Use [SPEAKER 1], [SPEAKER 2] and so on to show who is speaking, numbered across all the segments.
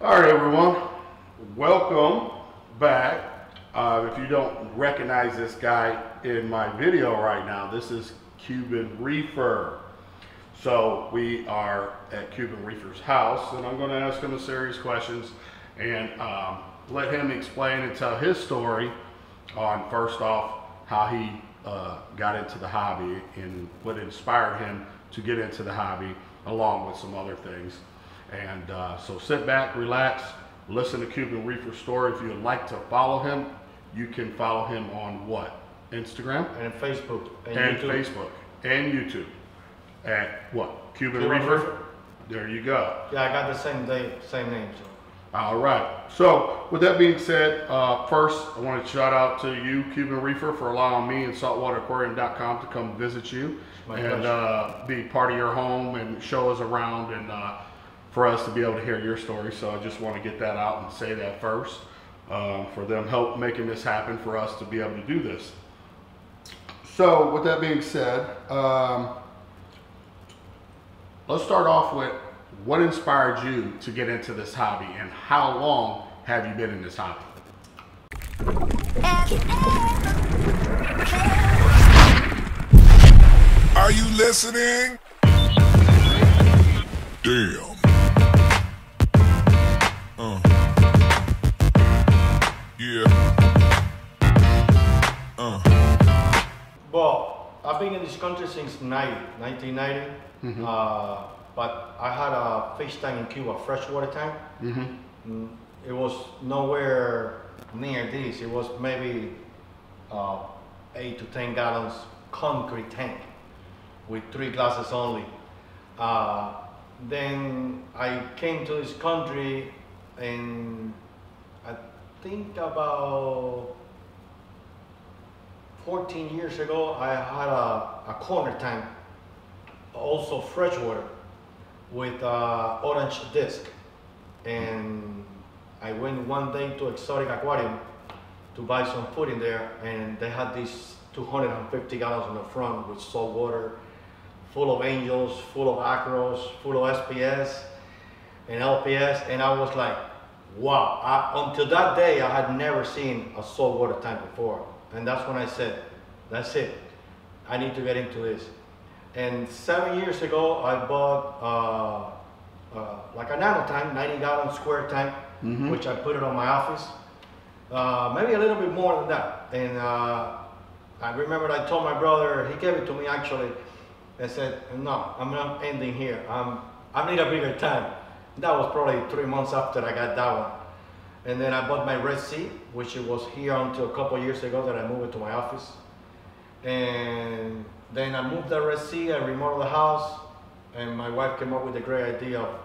[SPEAKER 1] All right, everyone, welcome back. If you don't recognize this guy in my video right now, this is Cuban Reefer. So we are at Cuban Reefer's house, and I'm going to ask him a series of questions and let him explain and tell his story on, first off, how he got into the hobby and what inspired him to get into the hobby, along with some other things. And so sit back, relax, listen to Cuban Reefer's story. If you'd like to follow him, you can follow him on what? Instagram?
[SPEAKER 2] And Facebook.
[SPEAKER 1] And YouTube. Facebook. And YouTube. At what? Cuban Reefer? There you go.
[SPEAKER 2] Yeah, I got the same name. So.
[SPEAKER 1] All right. So with that being said, first I want to shout out to you, Cuban Reefer, for allowing me and saltwateraquarium.com to come visit you and be part of your home and show us around and for us to be able to hear your story. So I just want to get that out and say that first, for them help making this happen for us to be able to do this. So with that being said, let's start off with what inspired you to get into this hobby, and how long have you been in this hobby?
[SPEAKER 3] Are you listening? Damn.
[SPEAKER 2] Well, I've been in this country since 1990. Mm-hmm. But I had a fish tank in Cuba, freshwater tank. Mm-hmm. It was nowhere near this. It was maybe 8 to 10 gallons concrete tank with 3 glasses only. Then I came to this country, and I think about 14 years ago, I had a corner tank, also freshwater, with orange disc. And I went one day to Exotic Aquarium to buy some food in there, and they had these 250 gallons on the front with salt water, full of angels, full of acros, full of SPS and LPS, and I was like, wow. Until that day, I had never seen a saltwater tank before, and that's when I said, that's it, I need to get into this. And 7 years ago, I bought like a nano tank, 90-gallon square tank, mm-hmm. which I put it on my office, maybe a little bit more than that. And I remember I told my brother, he gave it to me actually, and said, no, I'm not ending here. I need a bigger tank. That was probably 3 months after I got that one. And then I bought my Red Sea, which it was here until a couple years ago that I moved it to my office. And then I moved the Red Sea, I remodeled the house, and my wife came up with the great idea of,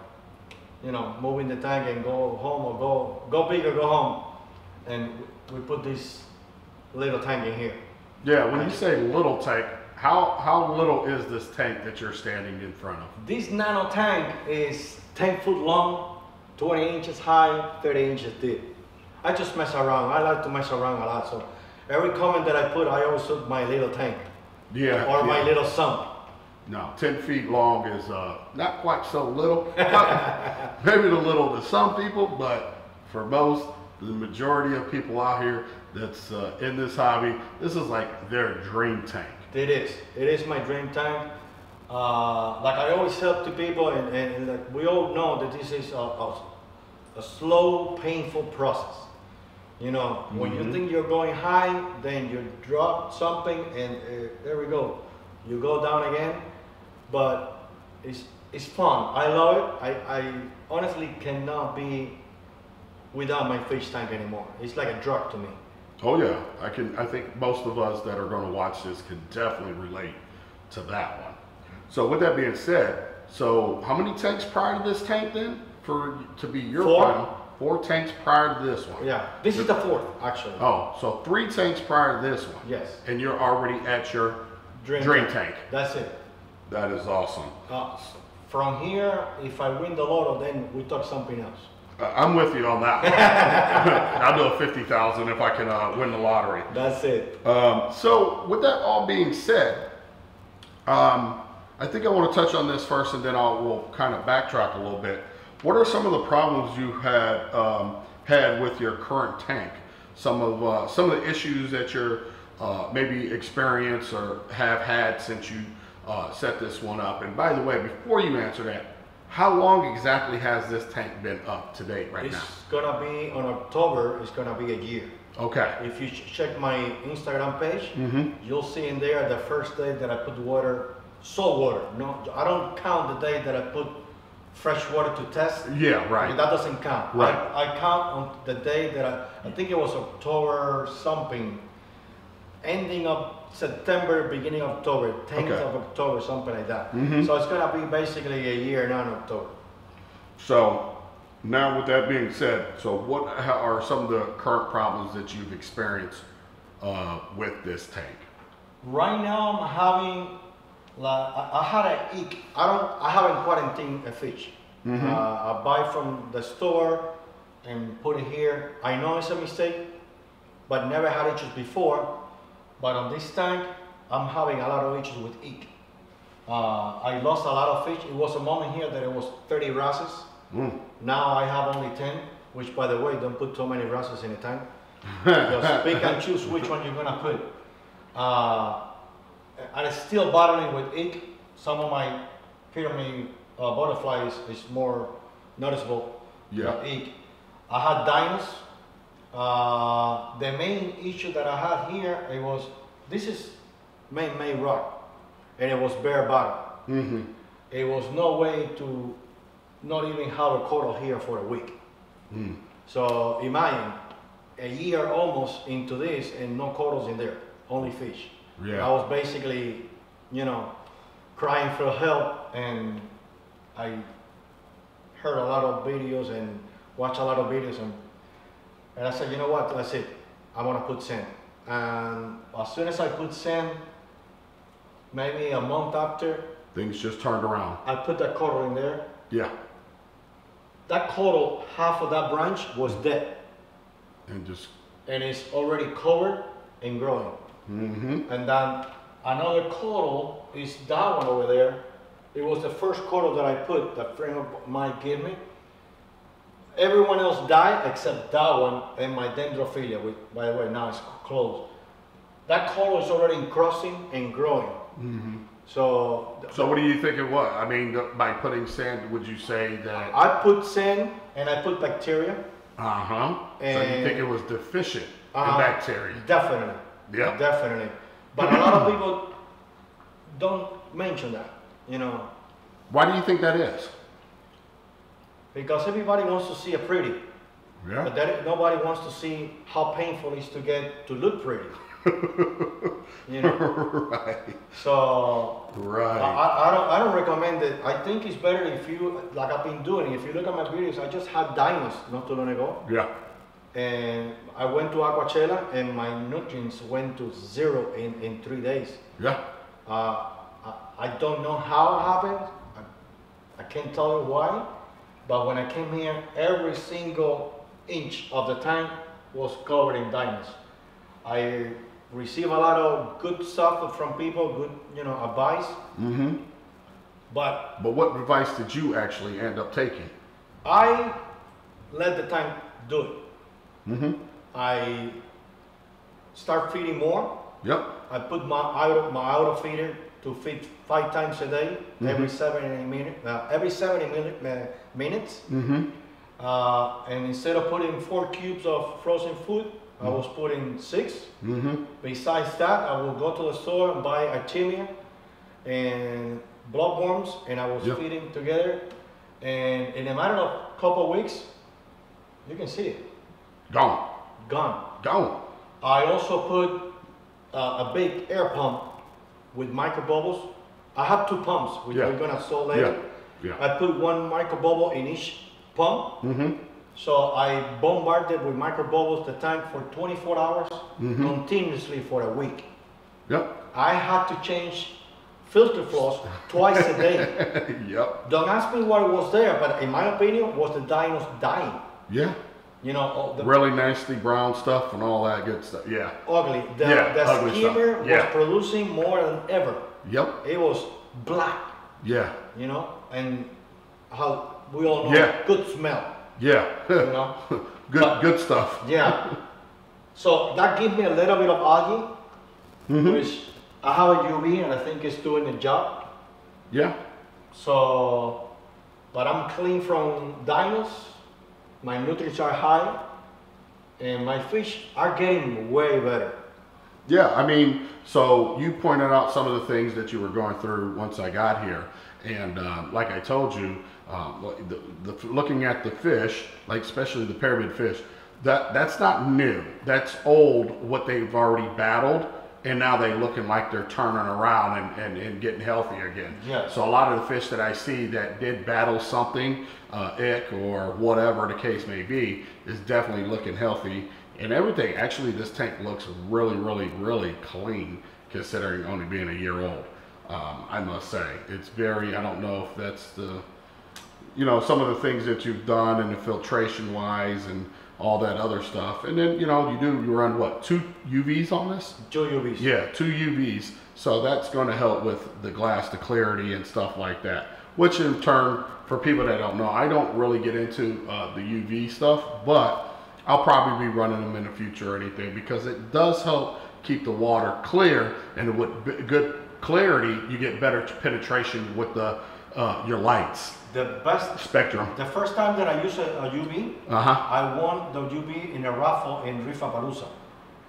[SPEAKER 2] you know, moving the tank and go home, or go big or go home. And we put this little tank in here. Yeah,
[SPEAKER 1] when you say little tank, how little is this tank that you're standing in front of?
[SPEAKER 2] This nano tank is 10 foot long, 20 inches high, 30 inches deep. I just mess around. I like to mess around a lot. So every comment that I put, I always put my little tank.
[SPEAKER 1] Yeah.
[SPEAKER 2] Or my little sump.
[SPEAKER 1] No, 10 feet long is not quite so little. Maybe a little to some people, but for most, the majority of people out here that's in this hobby, this is like their dream tank.
[SPEAKER 2] It is. It is my dream tank. Like I always help to people, and like we all know that this is a slow, painful process. You know, when mm-hmm. you think you're going high, then you drop something, and there we go. You go down again, but it's fun. I love it. I honestly cannot be without my fish tank anymore. It's like a drug to me.
[SPEAKER 1] Oh yeah, I think most of us that are going to watch this can definitely relate to that one. So with that being said, so how many tanks prior to this tank then to be your final? 4 tanks prior to this one.
[SPEAKER 2] Yeah, this is the 4th actually.
[SPEAKER 1] Oh, so 3 tanks prior to this one.
[SPEAKER 2] Yes.
[SPEAKER 1] And you're already at your dream tank.
[SPEAKER 2] That's it.
[SPEAKER 1] That is awesome.
[SPEAKER 2] From here, if I win the lotto, then we talk something else.
[SPEAKER 1] I'm with you on that one. I'll do a 50,000 if I can win the lottery.
[SPEAKER 2] That's it.
[SPEAKER 1] So with that all being said, I think I want to touch on this first, and then we'll kind of backtrack a little bit. What are some of the problems you had with your current tank? Some of the issues that you're maybe experienced or have had since you set this one up. And by the way, before you answer that, how long exactly has this tank been up to date right now?
[SPEAKER 2] It's gonna be on October. It's gonna be a year.
[SPEAKER 1] Okay.
[SPEAKER 2] If you check my Instagram page, you'll see in there the first day that I put water, salt water. No, I don't count the day that I put fresh water to test.
[SPEAKER 1] Yeah, right.
[SPEAKER 2] That doesn't count.
[SPEAKER 1] Right.
[SPEAKER 2] I count on the day that I think it was October something, ending of September, beginning of October, 10th of October, something like that. So it's gonna be basically a year now in October.
[SPEAKER 1] So now with that being said, so what are some of the current problems that you've experienced with this tank?
[SPEAKER 2] Right now I'm having, I had a eek. I haven't quarantined a fish. I buy from the store and put it here. I know it's a mistake, but never had issues before. But on this tank, I'm having a lot of issues with eek. I lost a lot of fish. It was a moment here that it was 30 wrasses. Now I have only 10, which by the way, don't put too many wrasses in a tank. Just pick and choose which one you're gonna put. I'm still battling with eek. Some of my pyramid butterflies is more noticeable than eek. I had dinos. The main issue that I had here, this is man-made rock, and it was bare bottom. It was no way to not even have a coral here for a week. So imagine a year almost into this and no corals in there, only fish. I was basically, crying for help, and I heard a lot of videos and watched a lot of videos, and I said, you know what, that's it. I want to put sand. And as soon as I put sand, maybe a month after,
[SPEAKER 1] things just turned around.
[SPEAKER 2] I put that coral in there.
[SPEAKER 1] Yeah.
[SPEAKER 2] That coral, half of that branch was dead. And it's already covered and growing. And then another coral is that one over there. It was the first coral that I put, that friend of mine gave me. Everyone else died except that one and my dendrophilia, which, by the way, now it's closed. That coral is already crossing and growing. So
[SPEAKER 1] what do you think it was? I mean, by putting sand, would you say that?
[SPEAKER 2] I put sand and I put bacteria.
[SPEAKER 1] So you think it was deficient in bacteria?
[SPEAKER 2] Definitely.
[SPEAKER 1] Yeah.
[SPEAKER 2] Definitely. But a lot of people don't mention that,
[SPEAKER 1] Why do you think that is?
[SPEAKER 2] Because everybody wants to see a pretty.
[SPEAKER 1] Yeah.
[SPEAKER 2] But nobody wants to see how painful it is to get to look pretty.
[SPEAKER 1] Right.
[SPEAKER 2] So
[SPEAKER 1] right.
[SPEAKER 2] I don't recommend it. I think it's better if you, like I've been doing, if you look at my videos, I just had dinos not too long ago.
[SPEAKER 1] Yeah.
[SPEAKER 2] And I went to Aquachela and my nutrients went to 0 in 3 days.
[SPEAKER 1] Yeah.
[SPEAKER 2] I don't know how it happened. I can't tell you why. But when I came here, every single inch of the tank was covered in diamonds. I received a lot of good stuff from people, good, advice. But
[SPEAKER 1] what advice did you actually end up taking?
[SPEAKER 2] I let the tank do it. I start feeding more.
[SPEAKER 1] Yep.
[SPEAKER 2] I put my auto feeder to feed 5 times a day, every 70 minutes. And instead of putting 4 cubes of frozen food, I was putting 6. Besides that, I will go to the store and buy artemia and bloodworms, and I was feeding together. And in a matter of a couple of weeks, you can see it.
[SPEAKER 1] Gone.
[SPEAKER 2] I also put a big air pump with micro bubbles. I have 2 pumps, which we're gonna install later. I put 1 micro bubble in each pump. So I bombarded with micro bubbles the tank for 24 hours, continuously for a week. I had to change filter floss twice a day. Don't ask me what was there, but in my opinion, was the dinos dying. The
[SPEAKER 1] really nasty brown stuff and all that good stuff.
[SPEAKER 2] Ugly. The skimmer was producing more than ever. It was black. And how we all know,
[SPEAKER 1] Yeah.
[SPEAKER 2] good smell.
[SPEAKER 1] Yeah.
[SPEAKER 2] You know?
[SPEAKER 1] Good stuff.
[SPEAKER 2] Yeah. So that gives me a little bit of algae, which I have a UV and I think it's doing the job.
[SPEAKER 1] Yeah.
[SPEAKER 2] So, but I'm clean from dinos, my nutrients are high, and my fish are getting way better.
[SPEAKER 1] Yeah, I mean, so you pointed out some of the things that you were going through once I got here, and like I told you, looking at the fish, like especially the pyramid fish, that's not new. That's old, what they've already battled, and now they're looking like they're turning around and getting healthy again.
[SPEAKER 2] Yeah.
[SPEAKER 1] So a lot of the fish that I see that did battle something, ick or whatever the case may be, is definitely looking healthy. And everything, actually this tank looks really, really, really clean considering only being a year old. I must say, it's very, I don't know if that's the, you know, some of the things that you've done and the filtration wise and all that other stuff. And then, you know, you run what, 2 UVs on this?
[SPEAKER 2] 2 UVs.
[SPEAKER 1] Yeah, 2 UVs. So that's going to help with the glass, the clarity and stuff like that. Which in turn, for people that don't know, I don't really get into the UV stuff, but I'll probably be running them in the future or anything because it does help keep the water clear, and with good clarity, you get better penetration with the your lights.
[SPEAKER 2] The best
[SPEAKER 1] Spectrum.
[SPEAKER 2] The first time that I used a UV, I won the UV in a raffle in Reefapalooza.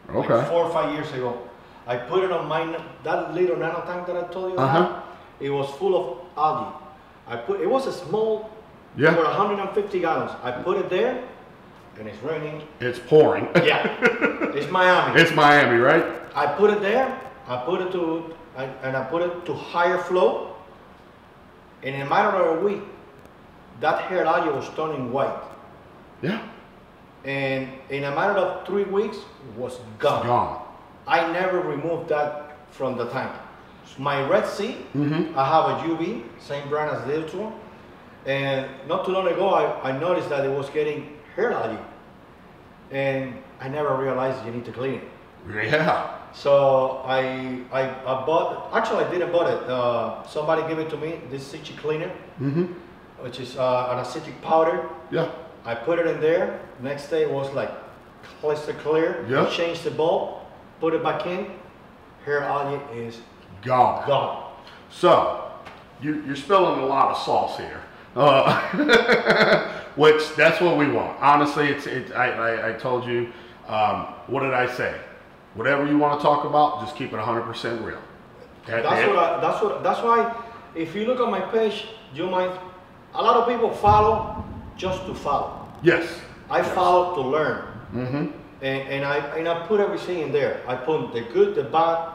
[SPEAKER 1] Okay.
[SPEAKER 2] Like 4 or 5 years ago. I put it on that little nano tank that I told you about. It was full of algae. It was a small, for 150 gallons. I put it there, and it's raining. It's
[SPEAKER 1] pouring.
[SPEAKER 2] Yeah, it's Miami.
[SPEAKER 1] It's Miami, right?
[SPEAKER 2] I put it there. I put it to higher flow, and in a matter of a week, that hair algae was turning white.
[SPEAKER 1] Yeah.
[SPEAKER 2] And in a matter of 3 weeks, it was gone.
[SPEAKER 1] It's gone.
[SPEAKER 2] I never removed that from the tank. My Red Sea, I have a UV, same brand as the other one, and not too long ago, I noticed that it was getting hair algae, and I never realized you need to clean it.
[SPEAKER 1] Yeah.
[SPEAKER 2] So I bought, actually I didn't buy it, somebody gave it to me, this Cici cleaner, which is an acidic powder.
[SPEAKER 1] Yeah.
[SPEAKER 2] I put it in there, next day it was like crystal clear.
[SPEAKER 1] Yeah.
[SPEAKER 2] I changed the bulb, put it back in, hair algae is
[SPEAKER 1] gone.
[SPEAKER 2] gone.
[SPEAKER 1] So, you're spilling a lot of sauce here. Which, that's what we want. Honestly, I told you, what did I say? Whatever you want to talk about, just keep it 100% real.
[SPEAKER 2] That's why, if you look at my page, you might, a lot of people follow just to follow.
[SPEAKER 1] Yes.
[SPEAKER 2] I follow to learn. And I put everything in there. I put the good, the bad,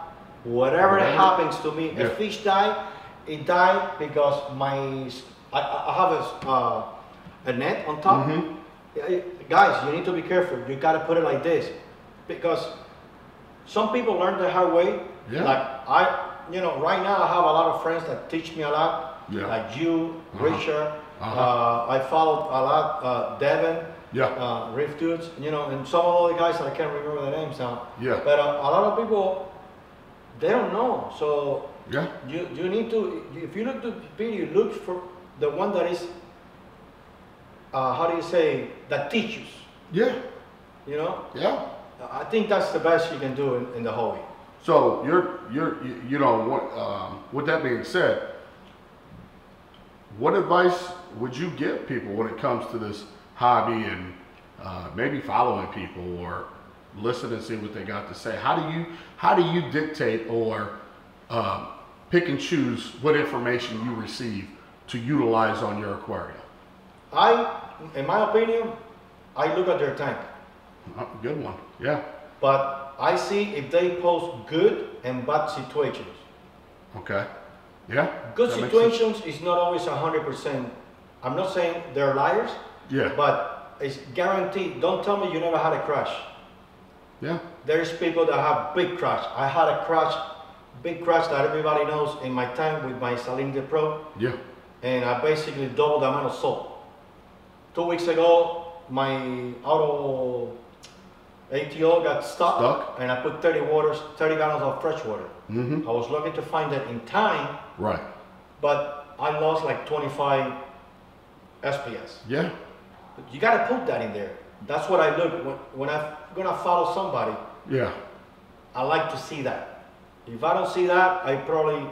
[SPEAKER 2] whatever happens to me.
[SPEAKER 1] Yeah.
[SPEAKER 2] A fish died, it died because I have a net on top. Guys, you need to be careful. You gotta put it like this, because some people learn the hard way.
[SPEAKER 1] Yeah.
[SPEAKER 2] Like right now I have a lot of friends that teach me a lot.
[SPEAKER 1] Yeah.
[SPEAKER 2] Like you, Richard. I followed a lot, Devin.
[SPEAKER 1] Yeah.
[SPEAKER 2] Reef dudes, and some of the guys that I can't remember their names now.
[SPEAKER 1] Yeah.
[SPEAKER 2] But a lot of people, they don't know. So
[SPEAKER 1] Yeah.
[SPEAKER 2] you need to, if you look at the video, look for the one that is, how do you say, that teaches.
[SPEAKER 1] Yeah. Yeah.
[SPEAKER 2] I think that's the best you can do in the hobby.
[SPEAKER 1] So with that being said, what advice would you give people when it comes to this hobby and maybe following people or listen and see what they got to say? How do you dictate or pick and choose what information you receive to utilize on your aquarium?
[SPEAKER 2] In my opinion, I look at their tank.
[SPEAKER 1] Good one. Yeah.
[SPEAKER 2] But I see if they post good and bad situations.
[SPEAKER 1] Okay. Yeah.
[SPEAKER 2] Good situations is not always 100%. I'm not saying they're liars.
[SPEAKER 1] Yeah.
[SPEAKER 2] But it's guaranteed. Don't tell me you never had a crash.
[SPEAKER 1] Yeah.
[SPEAKER 2] There's people that have big crash. I had a crash, big crash that everybody knows in my tank with my Saline Pro.
[SPEAKER 1] Yeah.
[SPEAKER 2] And I basically doubled the amount of salt. 2 weeks ago, my auto ATO got stuck. And I put 30 gallons of fresh water. I was lucky to find it in time.
[SPEAKER 1] Right.
[SPEAKER 2] But I lost like 25 SPS.
[SPEAKER 1] Yeah.
[SPEAKER 2] You got to put that in there. That's what I look when I'm gonna follow somebody.
[SPEAKER 1] Yeah.
[SPEAKER 2] I like to see that. If I don't see that, I probably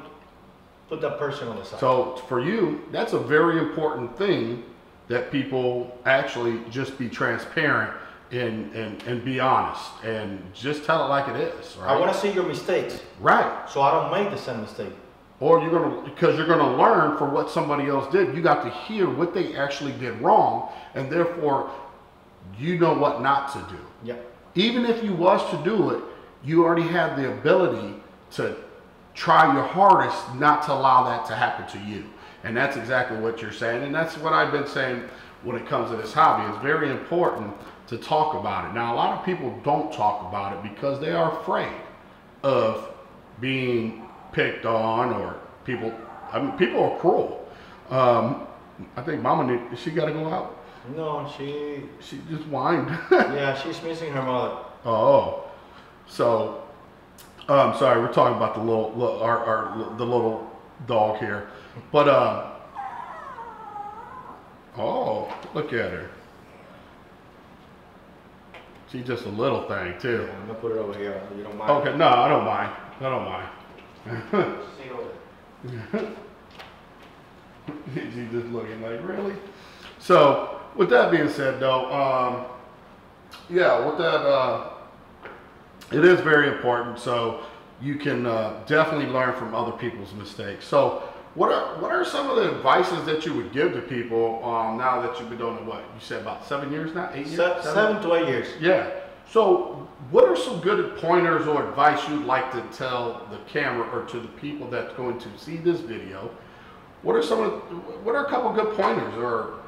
[SPEAKER 2] put that person on the side.
[SPEAKER 1] So for you, that's a very important thing, that people actually just be transparent and be honest and just tell it like it is. Right?
[SPEAKER 2] I want to see your mistakes.
[SPEAKER 1] Right.
[SPEAKER 2] So I don't make the same mistake.
[SPEAKER 1] Or because you're gonna learn from what somebody else did. You got to hear what they actually did wrong, and therefore you know what not to do.
[SPEAKER 2] Yeah.
[SPEAKER 1] Even if you was to do it, you already have the ability to try your hardest not to allow that to happen to you. And that's exactly what you're saying. And that's what I've been saying when it comes to this hobby. It's very important to talk about it. Now, a lot of people don't talk about it because they are afraid of being picked on, or people, I mean, people are cruel. I think Mama, she got to go out?
[SPEAKER 2] No,
[SPEAKER 1] she just whined.
[SPEAKER 2] Yeah, she's missing her mother.
[SPEAKER 1] Oh, so sorry, we're talking about the the little dog here, but oh, look at her. She's just a little thing too.
[SPEAKER 2] Yeah, I'm gonna put it over here. You don't mind?
[SPEAKER 1] Okay, no, I don't mind. I don't mind.
[SPEAKER 2] See over.
[SPEAKER 1] She's just looking like, really? So, with that being said, though, yeah, with that, it is very important. So you can definitely learn from other people's mistakes. So, what are some of the advices that you would give to people now that you've been doing it? What you said, about 7 years now, 8 years,
[SPEAKER 2] 7 to 8 years.
[SPEAKER 1] Yeah. So, what are some good pointers or advice you'd like to tell the camera or to the people that's going to see this video? What are a couple good pointers, or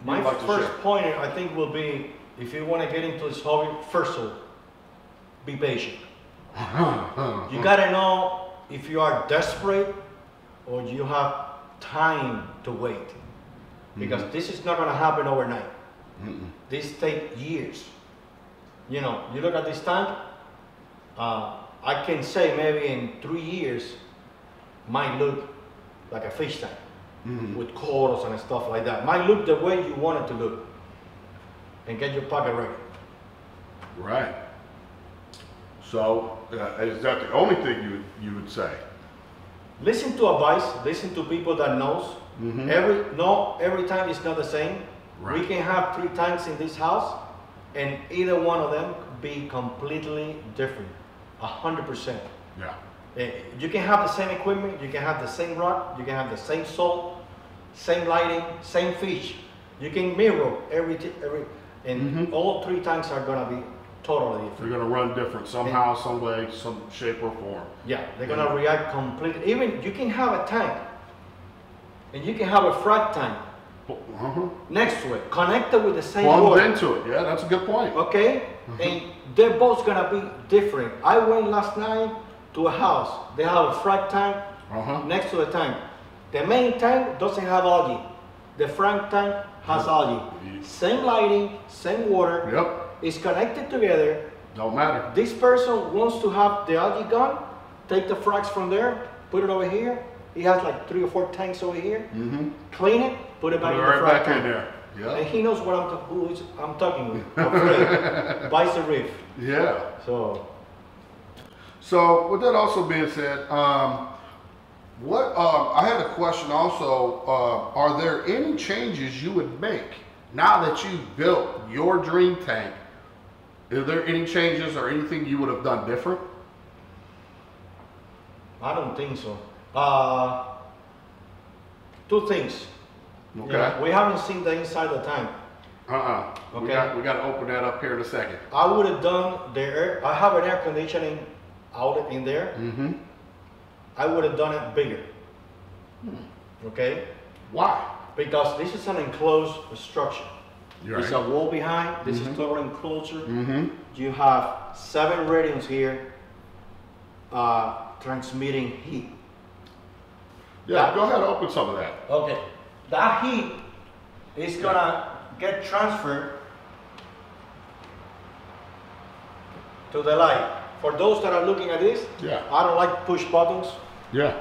[SPEAKER 2] My
[SPEAKER 1] like
[SPEAKER 2] first pointer, I think, will be, if you want to get into this hobby, first of all, be patient. You gotta know if you are desperate or you have time to wait, because this is not gonna happen overnight. This takes years. You look at this tank, I can say maybe in 3 years, might look like a fish tank with corals and stuff like that. Might look the way you want it to look, and get your pocket ready.
[SPEAKER 1] Right. So, is that the only thing you would say?
[SPEAKER 2] Listen to advice. Listen to people that knows. Every time is not the same.
[SPEAKER 1] Right.
[SPEAKER 2] We can have 3 tanks in this house, and either one of them be completely different, 100%.
[SPEAKER 1] Yeah.
[SPEAKER 2] You can have the same equipment, you can have the same rod, you can have the same salt, same lighting, same fish. You can mirror and all 3 tanks are gonna be totally different.
[SPEAKER 1] They're gonna run different somehow, some way, some shape or form.
[SPEAKER 2] Yeah, they're gonna react completely. Even you can have a tank, and you can have a frag tank next to it, connected with the same
[SPEAKER 1] Plumbed
[SPEAKER 2] water.
[SPEAKER 1] into it. Yeah, that's a good point.
[SPEAKER 2] Okay, and they're both gonna be different. I went last night to a house. They have a frag tank next to the tank. The main tank doesn't have algae. The frag tank has algae. Same lighting, same water.
[SPEAKER 1] Yep.
[SPEAKER 2] It's connected together.
[SPEAKER 1] Don't matter.
[SPEAKER 2] This person wants to have the algae gone. Take the frags from there, put it over here. He has like 3 or 4 tanks over here. Clean it, put it back in the frag
[SPEAKER 1] back
[SPEAKER 2] tank.
[SPEAKER 1] in there. Yeah.
[SPEAKER 2] And he knows what I'm talking with. Buys a reef.
[SPEAKER 1] Yeah.
[SPEAKER 2] So
[SPEAKER 1] with that also being said, I had a question also. Are there any changes you would make now that you've built your dream tank? Are there any changes or anything you would have done different?
[SPEAKER 2] I don't think so. 2 things.
[SPEAKER 1] Okay.
[SPEAKER 2] Yeah, we haven't seen the inside of the tank.
[SPEAKER 1] Okay. We got to open that up here in a second.
[SPEAKER 2] I would have done the air. I have an air conditioning outlet in there. I would have done it bigger. Okay.
[SPEAKER 1] Why?
[SPEAKER 2] Because this is an enclosed structure.
[SPEAKER 1] You're
[SPEAKER 2] There's
[SPEAKER 1] right.
[SPEAKER 2] a wall behind. This is total enclosure. You have 7 radiants here transmitting heat.
[SPEAKER 1] Yeah, go ahead and open some of that.
[SPEAKER 2] Okay. That heat is gonna get transferred to the light. For those that are looking at this,
[SPEAKER 1] Yeah.
[SPEAKER 2] I don't like push buttons
[SPEAKER 1] Yeah.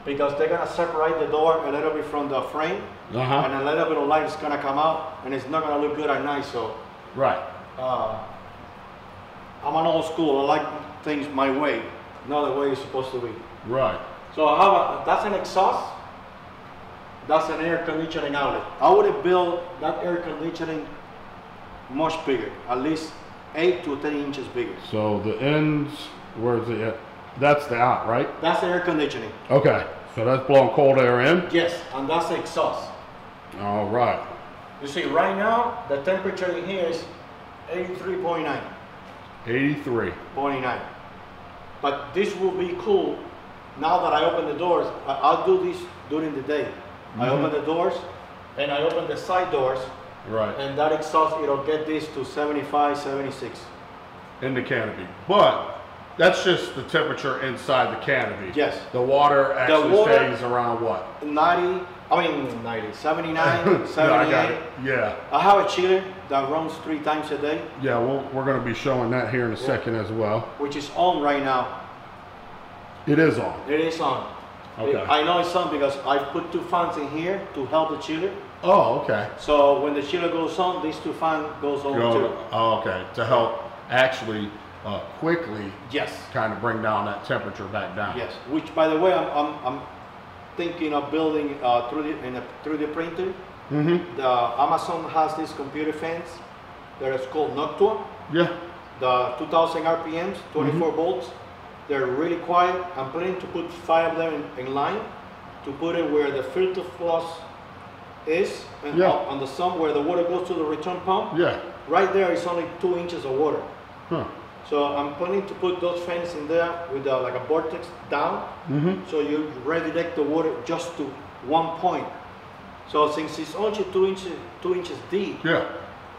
[SPEAKER 2] because they're gonna separate the door a little bit from the frame, and a little bit of light is gonna come out, and it's not gonna look good at night. So,
[SPEAKER 1] right.
[SPEAKER 2] I'm an old school. I like things my way, not the way it's supposed to be.
[SPEAKER 1] Right.
[SPEAKER 2] So that's an exhaust. That's an air conditioning outlet. I would have built that air conditioning much bigger, at least 8 to 10 inches bigger.
[SPEAKER 1] So the ends, where's it at? That's the out, right?
[SPEAKER 2] That's the air conditioning.
[SPEAKER 1] Okay, so that's blowing cold air in?
[SPEAKER 2] Yes, and that's the exhaust.
[SPEAKER 1] All right.
[SPEAKER 2] You see, right now, the temperature in here is 83.9.
[SPEAKER 1] 83.9.
[SPEAKER 2] But this will be cool now that I open the doors. I'll do this during the day. I open the doors and I open the side doors.
[SPEAKER 1] Right.
[SPEAKER 2] And that exhaust, it'll get this to 75, 76.
[SPEAKER 1] In the canopy. But that's just the temperature inside the canopy.
[SPEAKER 2] Yes.
[SPEAKER 1] The water actually stays around what?
[SPEAKER 2] 79, 79, 78.
[SPEAKER 1] No, I got it. Yeah.
[SPEAKER 2] I have a chiller that runs 3 times a day.
[SPEAKER 1] Yeah, we're going to be showing that here in a second as well.
[SPEAKER 2] Which is on right now.
[SPEAKER 1] It is on.
[SPEAKER 2] It is on.
[SPEAKER 1] Okay.
[SPEAKER 2] I know it's on because I put 2 fans in here to help the chiller.
[SPEAKER 1] Oh, okay.
[SPEAKER 2] So when the chiller goes on, these 2 fans goes on too.
[SPEAKER 1] Oh, okay. To help actually quickly,
[SPEAKER 2] yes,
[SPEAKER 1] kind of bring down that temperature back down.
[SPEAKER 2] Yes. Which, by the way, I'm thinking of building in a 3D printer. The Amazon has these computer fans that is called Noctua.
[SPEAKER 1] Yeah.
[SPEAKER 2] The 2000 RPMs, 24 volts. They're really quiet. I'm planning to put 5 of them in line to put it where the filter floss is, and on the sump where the water goes to the return pump.
[SPEAKER 1] Yeah.
[SPEAKER 2] Right there is only 2 inches of water.
[SPEAKER 1] Huh.
[SPEAKER 2] So I'm planning to put those fans in there with like a vortex down, so you redirect the water just to one point. So since it's only 2 inches deep,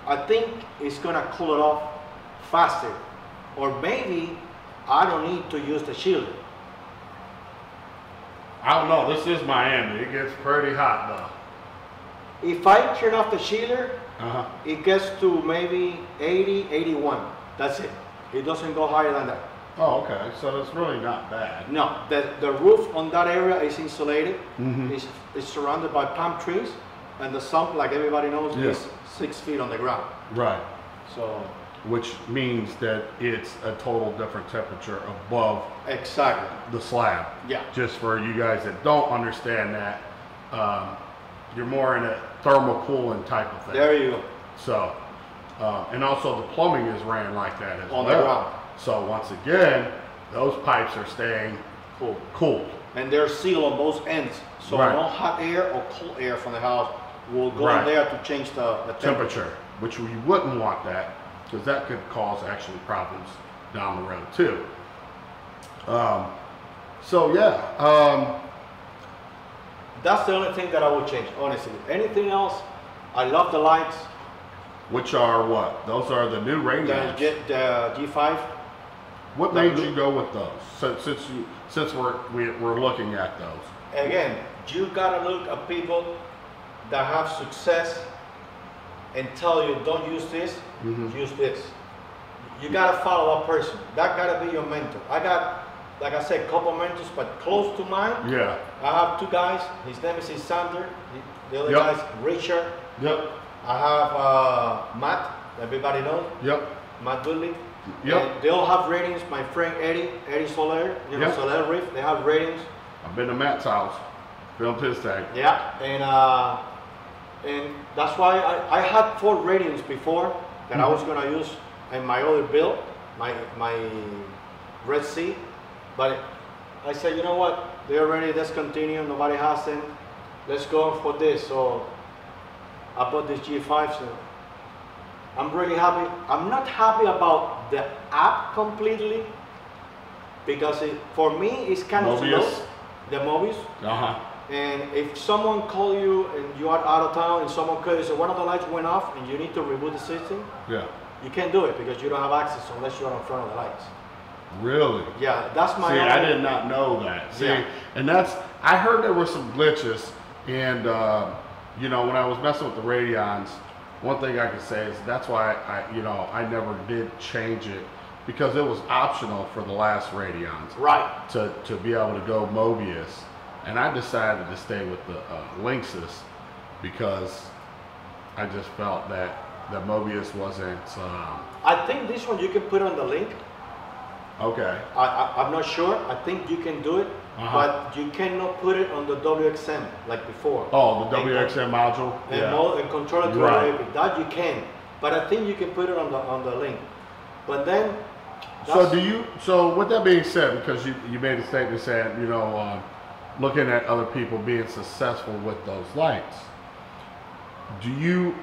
[SPEAKER 2] I think it's gonna cool it off faster. Or maybe I don't need to use the chiller.
[SPEAKER 1] I don't know. This is Miami. It gets pretty hot though.
[SPEAKER 2] If I turn off the chiller, it gets to maybe 80, 81. That's it. It doesn't go higher than that.
[SPEAKER 1] Oh, okay. So that's really not bad.
[SPEAKER 2] No, the roof on that area is insulated. It's surrounded by palm trees, and the sump, like everybody knows, is 6 feet on the ground.
[SPEAKER 1] Right.
[SPEAKER 2] So,
[SPEAKER 1] which means that it's a total different temperature above the slab.
[SPEAKER 2] Yeah.
[SPEAKER 1] Just for you guys that don't understand that, you're more in a thermal cooling type of thing.
[SPEAKER 2] There you go.
[SPEAKER 1] So, and also the plumbing is ran like that as well.
[SPEAKER 2] On the ground.
[SPEAKER 1] So once again, those pipes are staying cool.
[SPEAKER 2] And they're sealed on both ends. So no hot air or cold air from the house will go in there to change the temperature.
[SPEAKER 1] Which we wouldn't want that, because that could cause actually problems down the road too.
[SPEAKER 2] That's the only thing that I would change, honestly. Anything else, I love the lights.
[SPEAKER 1] Which are what? Those are the new radios.
[SPEAKER 2] The G5.
[SPEAKER 1] What made you go with those? Since we're looking at those.
[SPEAKER 2] Again, you gotta look at people that have success and tell you don't use this, use this. You gotta follow a person. That gotta be your mentor. I got, like I said, a couple mentors, but close to mine. Yeah. I have 2 guys. His name is Sander. The other guy is Richard.
[SPEAKER 1] Yep.
[SPEAKER 2] I have Matt. Everybody knows.
[SPEAKER 1] Yep.
[SPEAKER 2] Matt Dudley.
[SPEAKER 1] Yep.
[SPEAKER 2] They all have ratings. My friend Eddie Soler, Soler Reef. They have ratings.
[SPEAKER 1] I've been to Matt's house. Filmed his tank.
[SPEAKER 2] Yeah, and that's why I had 4 ratings before that I was gonna use in my other build, my Red Sea, but I said, you know what? They already discontinued. Nobody has them. Let's go for this. So I bought this G5. So I'm really happy. I'm not happy about the app completely because for me it's kind of slow. The Mobius. And if someone call you and you are out of town and someone calls you, so one of the lights went off and you need to reboot the system, you can't do it because you don't have access unless you're in front of the lights.
[SPEAKER 1] Really?
[SPEAKER 2] Yeah, that's my.
[SPEAKER 1] See, I did not know that. See, and I heard there were some glitches, and you know, when I was messing with the Radions, one thing I can say is that's why I never did change it, because it was optional for the last Radions. Right. To be able to go Mobius. and I decided to stay with the Lynxes because I just felt that the Mobius wasn't.
[SPEAKER 2] I think this one you can put on the link.
[SPEAKER 1] Okay.
[SPEAKER 2] I'm not sure. I think you can do it, but you cannot put it on the WXM like before.
[SPEAKER 1] Oh, the WXM module.
[SPEAKER 2] And control it through right. That you can, but I think you can put it on the link. But then.
[SPEAKER 1] So do you? So with that being said, because you made a statement saying, you know, looking at other people being successful with those lights, do you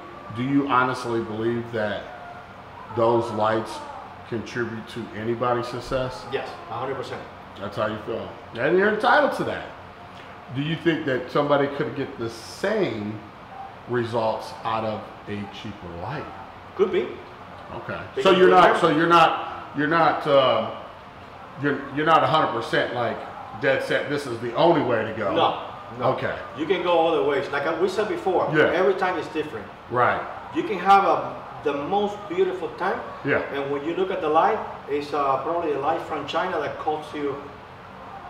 [SPEAKER 1] honestly believe that those lights contribute to anybody's success?
[SPEAKER 2] Yes, 100%.
[SPEAKER 1] That's how you feel, and you're entitled to that. Do you think that somebody could get the same results out of a cheaper light?
[SPEAKER 2] Could be.
[SPEAKER 1] Okay. So you're not 100% like dead set. This is the only way to go.
[SPEAKER 2] No.
[SPEAKER 1] Okay.
[SPEAKER 2] You can go all the ways. Like we said before.
[SPEAKER 1] Yeah.
[SPEAKER 2] Every tank is different.
[SPEAKER 1] Right.
[SPEAKER 2] You can have the most beautiful tank.
[SPEAKER 1] Yeah.
[SPEAKER 2] And when you look at the light, it's probably a light from China that costs you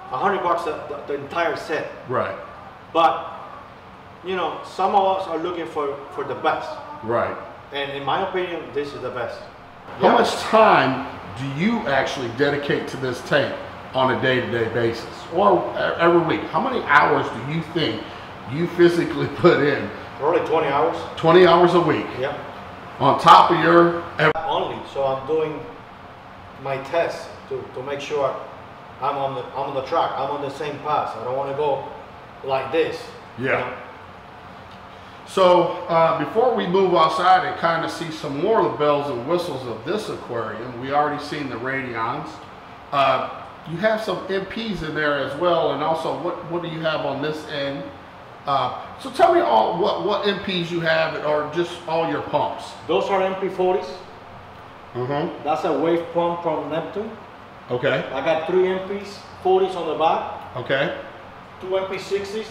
[SPEAKER 2] $100 the entire set.
[SPEAKER 1] Right.
[SPEAKER 2] But you know, some of us are looking for the best.
[SPEAKER 1] Right.
[SPEAKER 2] And in my opinion, this is the best.
[SPEAKER 1] How much time do you actually dedicate to this tank on a day-to-day basis or every week? How many hours do you think you physically put in?
[SPEAKER 2] Probably 20 hours.
[SPEAKER 1] 20 hours a week.
[SPEAKER 2] Yeah.
[SPEAKER 1] On top of your
[SPEAKER 2] only, so I'm doing my tests to make sure I'm on the track. I'm on the same path. I don't want to go like this.
[SPEAKER 1] Yeah.
[SPEAKER 2] You know?
[SPEAKER 1] So before we move outside and kind of see some more of the bells and whistles of this aquarium, we already seen the radions. You have some MPs in there as well, and also what do you have on this end? So tell me all what MPs you have, or just all your pumps.
[SPEAKER 2] Those are MP40s.
[SPEAKER 1] Mm-hmm.
[SPEAKER 2] That's a wave pump from Neptune.
[SPEAKER 1] Okay.
[SPEAKER 2] I got 3 MPs, 40s on the back.
[SPEAKER 1] Okay.
[SPEAKER 2] 2 MP60s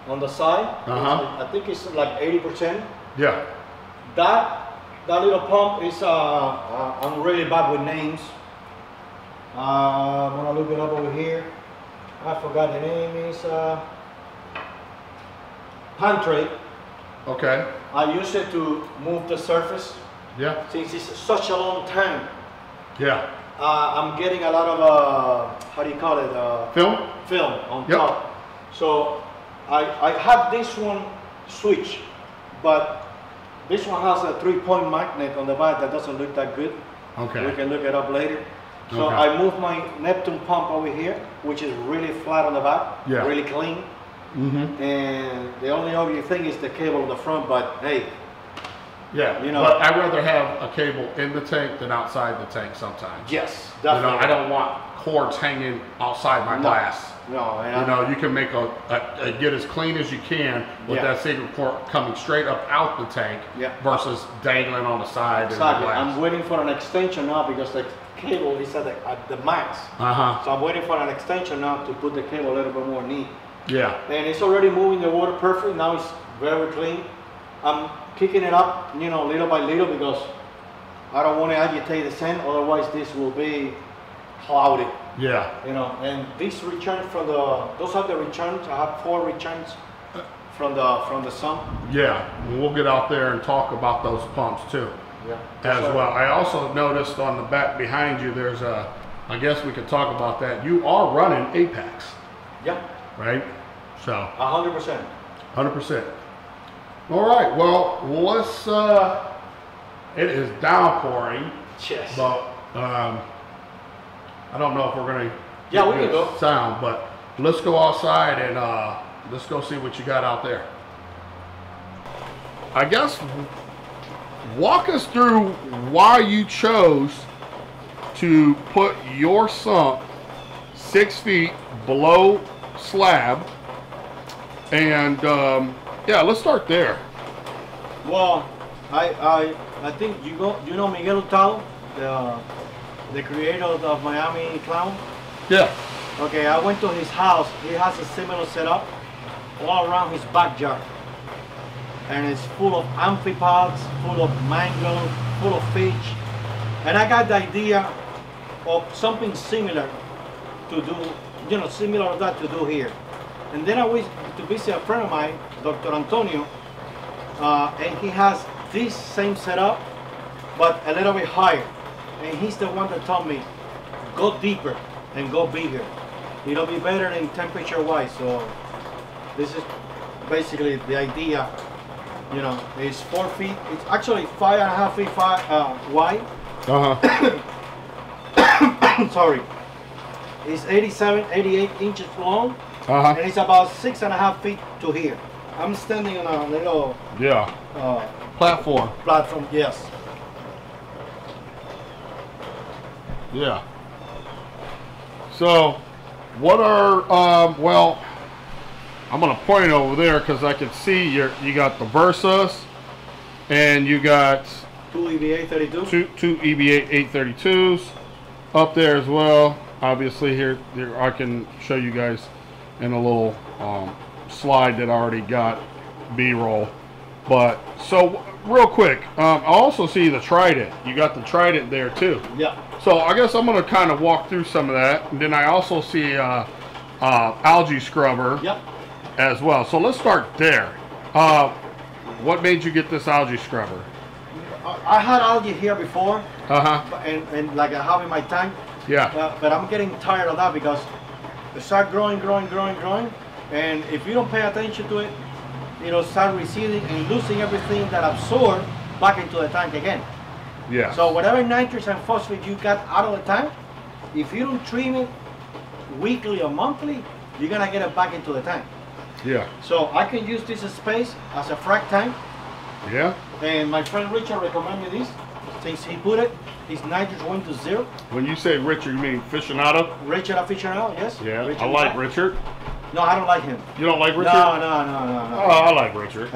[SPEAKER 2] on the side. I think it's like 80%.
[SPEAKER 1] Yeah.
[SPEAKER 2] That little pump is I'm really bad with names. I'm gonna look it up over here. I forgot the name. Is hand tray.
[SPEAKER 1] Okay.
[SPEAKER 2] I use it to move the surface.
[SPEAKER 1] Yeah.
[SPEAKER 2] Since it's such a long tank.
[SPEAKER 1] Yeah.
[SPEAKER 2] I'm getting a lot of how do you call it? Film on top. So I have this one switch, but this one has a 3-point magnet on the back that doesn't look that good.
[SPEAKER 1] Okay.
[SPEAKER 2] We can look it up later. So I move my Neptune pump over here, which is really flat on the back, really clean. Mm-hmm. And the only ugly thing is the cable on the front, but hey.
[SPEAKER 1] Yeah, you know, but I'd rather have a cable in the tank than outside the tank sometimes.
[SPEAKER 2] Yes, definitely.
[SPEAKER 1] You know, I don't want cords hanging outside my glass.
[SPEAKER 2] No,
[SPEAKER 1] you know, you can make a get as clean as you can with that single cord coming straight up out the tank versus dangling on the side.
[SPEAKER 2] Exactly. I'm waiting for an extension now because the cable is at the max. So I'm waiting for an extension now to put the cable a little bit more neat. Yeah. And it's already moving the water perfect. Now it's very clean. I'm kicking it up, you know, little by little because I don't want to agitate the sand. Otherwise, this will be cloudy. Yeah. You know, and these returns from those are the returns. I have 4 returns from the sun.
[SPEAKER 1] Yeah, and we'll get out there and talk about those pumps too. Yeah. As well. I also noticed on the back behind you, there's I guess we could talk about that. You are running Apex. Yeah. Right. So.
[SPEAKER 2] 100%.
[SPEAKER 1] 100%. All right. Well, let's. It is downpouring.
[SPEAKER 2] Yes.
[SPEAKER 1] But I don't know if we're gonna
[SPEAKER 2] get we can go.
[SPEAKER 1] Sound, but let's go outside and let's go see what you got out there. I guess walk us through why you chose to put your sump 6 feet below slab, and yeah, let's start there.
[SPEAKER 2] Well, I think you know Miguel Hurtado, the creator of Miami Clown?
[SPEAKER 1] Yeah.
[SPEAKER 2] Okay, I went to his house. He has a similar setup all around his backyard. And it's full of amphipods, full of mango, full of fish. And I got the idea of something similar to do you know, similar to that to do here. And then I went to visit a friend of mine, Dr. Antonio, and he has this same setup, but a little bit higher. And he's the one that told me, go deeper and go bigger. It'll be better in temperature-wise. So this is basically the idea. You know, it's 4 feet. It's actually 5.5 feet wide. Sorry. It's 87, 88 inches long, and it's about 6.5 feet to here. I'm standing on a little
[SPEAKER 1] platform.
[SPEAKER 2] Platform, yes.
[SPEAKER 1] Yeah. So, what are well? I'm gonna point over there because I can see you got the Versas, and you got
[SPEAKER 2] two EVA 32.
[SPEAKER 1] Two EVA 832s up there as well. Obviously, here I can show you guys in a little slide that I already got B-roll. But so real quick, I also see the Trident. You got the Trident there too.
[SPEAKER 2] Yeah.
[SPEAKER 1] So I guess I'm gonna kind of walk through some of that, and then I also see algae scrubber.
[SPEAKER 2] Yep.
[SPEAKER 1] As well. So let's start there. What made you get this algae scrubber?
[SPEAKER 2] I had algae here before,
[SPEAKER 1] Uh-huh.
[SPEAKER 2] and like I have in my tank.
[SPEAKER 1] Yeah.
[SPEAKER 2] But I'm getting tired of that because it start growing, and if you don't pay attention to it, it'll start receding and losing everything that absorbed back into the tank again.
[SPEAKER 1] Yeah.
[SPEAKER 2] So whatever nitrogen and phosphate you got out of the tank, if you don't trim it weekly or monthly, you're gonna get it back into the tank.
[SPEAKER 1] Yeah.
[SPEAKER 2] So I can use this space as a frac tank.
[SPEAKER 1] Yeah.
[SPEAKER 2] And my friend Richard recommended this. Since he put it, his nitrogen went to 0.
[SPEAKER 1] When you say Richard, you mean aficionado?
[SPEAKER 2] Richard aficionado, yes.
[SPEAKER 1] Yeah.
[SPEAKER 2] Richard
[SPEAKER 1] I like Richard.
[SPEAKER 2] No, I don't like him.
[SPEAKER 1] You don't like Richard?
[SPEAKER 2] No.
[SPEAKER 1] Oh, I like Richard.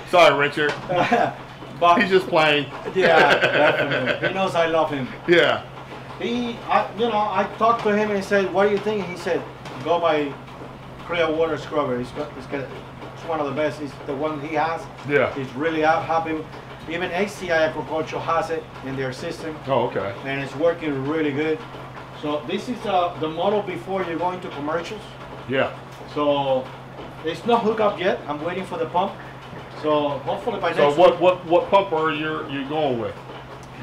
[SPEAKER 1] Sorry, Richard.
[SPEAKER 2] But
[SPEAKER 1] he's just playing.
[SPEAKER 2] Yeah, definitely. He knows I love him.
[SPEAKER 1] Yeah.
[SPEAKER 2] I talked to him and he said, "What do you think?" And he said, "Go by clear water scrubber. It's one of the best. It's the one he has.
[SPEAKER 1] Yeah.
[SPEAKER 2] He's really happy. Even HCI Agriculture has it in their system.
[SPEAKER 1] Oh, okay.
[SPEAKER 2] And it's working really good. So this is the model before you go into commercials.
[SPEAKER 1] Yeah.
[SPEAKER 2] So it's not hooked up yet. I'm waiting for the pump. So hopefully by next
[SPEAKER 1] So
[SPEAKER 2] week.
[SPEAKER 1] what pump are you going with?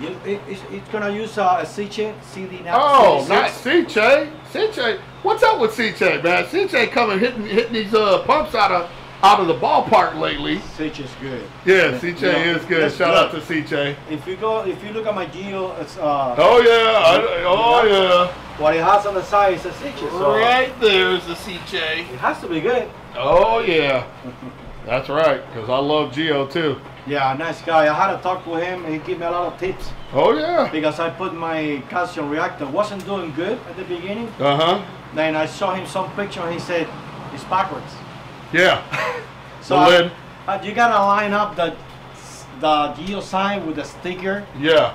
[SPEAKER 2] It's gonna use a Siche CD now.
[SPEAKER 1] Oh,
[SPEAKER 2] 76.
[SPEAKER 1] not Siche. Siche. What's up with Siche, man? Siche coming hitting these pumps out of the ballpark lately.
[SPEAKER 2] Siche is good.
[SPEAKER 1] Yeah, Siche is good. Shout out to Siche.
[SPEAKER 2] If you look at my Geo, it's
[SPEAKER 1] Oh yeah.
[SPEAKER 2] What it has on the side is a Siche. So
[SPEAKER 1] Right there's the Siche.
[SPEAKER 2] it has to be good.
[SPEAKER 1] Oh yeah. That's right, because I love Geo too.
[SPEAKER 2] Yeah, nice guy. I had to talk with him and he gave me a lot of tips.
[SPEAKER 1] Oh yeah.
[SPEAKER 2] Because I put my calcium reactor, wasn't doing good at the beginning.
[SPEAKER 1] Uh-huh.
[SPEAKER 2] Then I saw him some picture and he said, it's backwards.
[SPEAKER 1] Yeah.
[SPEAKER 2] So
[SPEAKER 1] the lid.
[SPEAKER 2] You gotta line up the Geo sign with the sticker.
[SPEAKER 1] Yeah.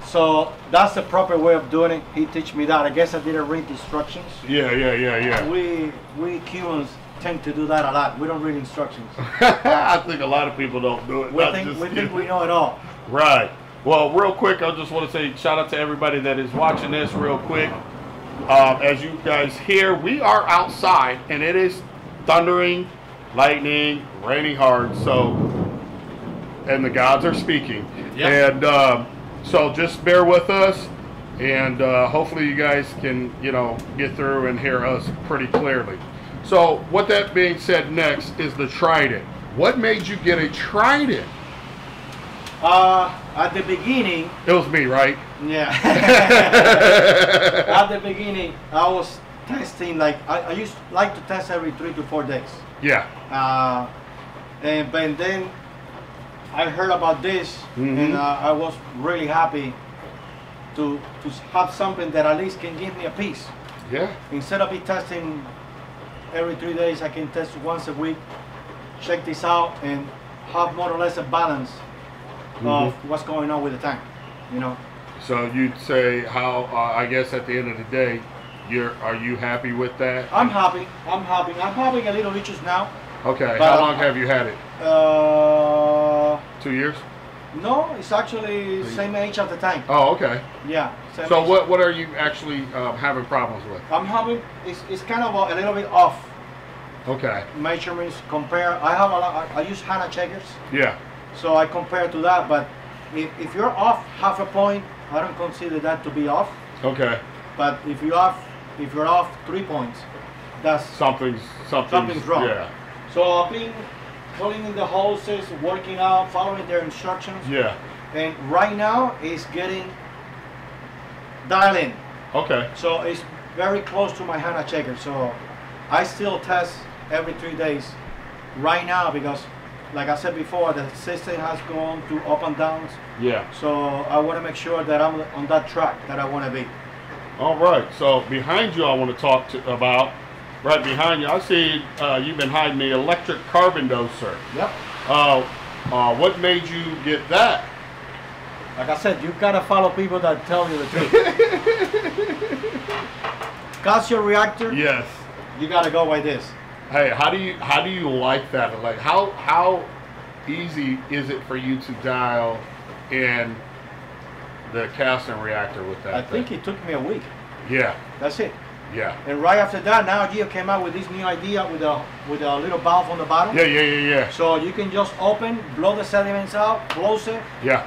[SPEAKER 2] So that's the proper way of doing it. He teach me that. I guess I didn't read the instructions.
[SPEAKER 1] Yeah.
[SPEAKER 2] We Cubans tend to do that a lot. We don't read instructions.
[SPEAKER 1] I think a lot of people don't do it.
[SPEAKER 2] We think we know it all.
[SPEAKER 1] Right. Well, real quick, I just want to say shout out to everybody that is watching this real quick. As you guys hear, we are outside and it is thundering, lightning, raining hard. So, and the gods are speaking.
[SPEAKER 2] Yep.
[SPEAKER 1] And so just bear with us, and hopefully you guys can, get through and hear us pretty clearly. So, what that being said, next is the Trident. What made you get a Trident?
[SPEAKER 2] At the beginning,
[SPEAKER 1] It was me, right?
[SPEAKER 2] yeah. At the beginning, I was testing I used to like to test every 3 to 4 days.
[SPEAKER 1] Yeah.
[SPEAKER 2] But then I heard about this, and I was really happy to have something that at least can give me a piece.
[SPEAKER 1] Yeah.
[SPEAKER 2] Instead of me testing every 3 days, I can test once a week, check this out, and have more or less a balance of what's going on with the tank,
[SPEAKER 1] So you'd say I guess at the end of the day, are you happy with that?
[SPEAKER 2] I'm happy. I'm having a little issues now.
[SPEAKER 1] Okay.
[SPEAKER 2] But
[SPEAKER 1] How long have you had it? 2 years?
[SPEAKER 2] No, it's actually same age as the tank.
[SPEAKER 1] Oh, okay.
[SPEAKER 2] Yeah.
[SPEAKER 1] So what are you actually having problems with?
[SPEAKER 2] I'm having it's kind of a little bit off.
[SPEAKER 1] Okay.
[SPEAKER 2] Measurements compare. I have a lot. I use Hana checkers.
[SPEAKER 1] Yeah.
[SPEAKER 2] So I compare to that, but if you're off half a point, I don't consider that to be off.
[SPEAKER 1] Okay.
[SPEAKER 2] But if you're off 3 points, that's
[SPEAKER 1] something's
[SPEAKER 2] wrong.
[SPEAKER 1] Yeah.
[SPEAKER 2] So I've been pulling in the hoses, working out, following their instructions.
[SPEAKER 1] Yeah.
[SPEAKER 2] And right now it's getting dialed in.
[SPEAKER 1] Okay.
[SPEAKER 2] So it's very close to my Hana checker. So I still test every 3 days right now because, like I said before, the system has gone through up and downs.
[SPEAKER 1] Yeah.
[SPEAKER 2] So I want to make sure that I'm on that track that I want to be.
[SPEAKER 1] All right. So behind you, I want to talk about. Right behind you, I see you've been hiding the electric carbon doser.
[SPEAKER 2] Yep.
[SPEAKER 1] What made you get that?
[SPEAKER 2] Like I said, you gotta follow people that tell you the truth. Calcium reactor.
[SPEAKER 1] Yes.
[SPEAKER 2] You gotta go by this.
[SPEAKER 1] Hey, how do you like that? Like how easy is it for you to dial in the calcium reactor with that?
[SPEAKER 2] I think it took me a week.
[SPEAKER 1] Yeah.
[SPEAKER 2] That's it.
[SPEAKER 1] Yeah.
[SPEAKER 2] And right after that, now Gio came out with this new idea with a little valve on the bottom.
[SPEAKER 1] Yeah.
[SPEAKER 2] So you can just open, blow the sediments out, close it.
[SPEAKER 1] Yeah.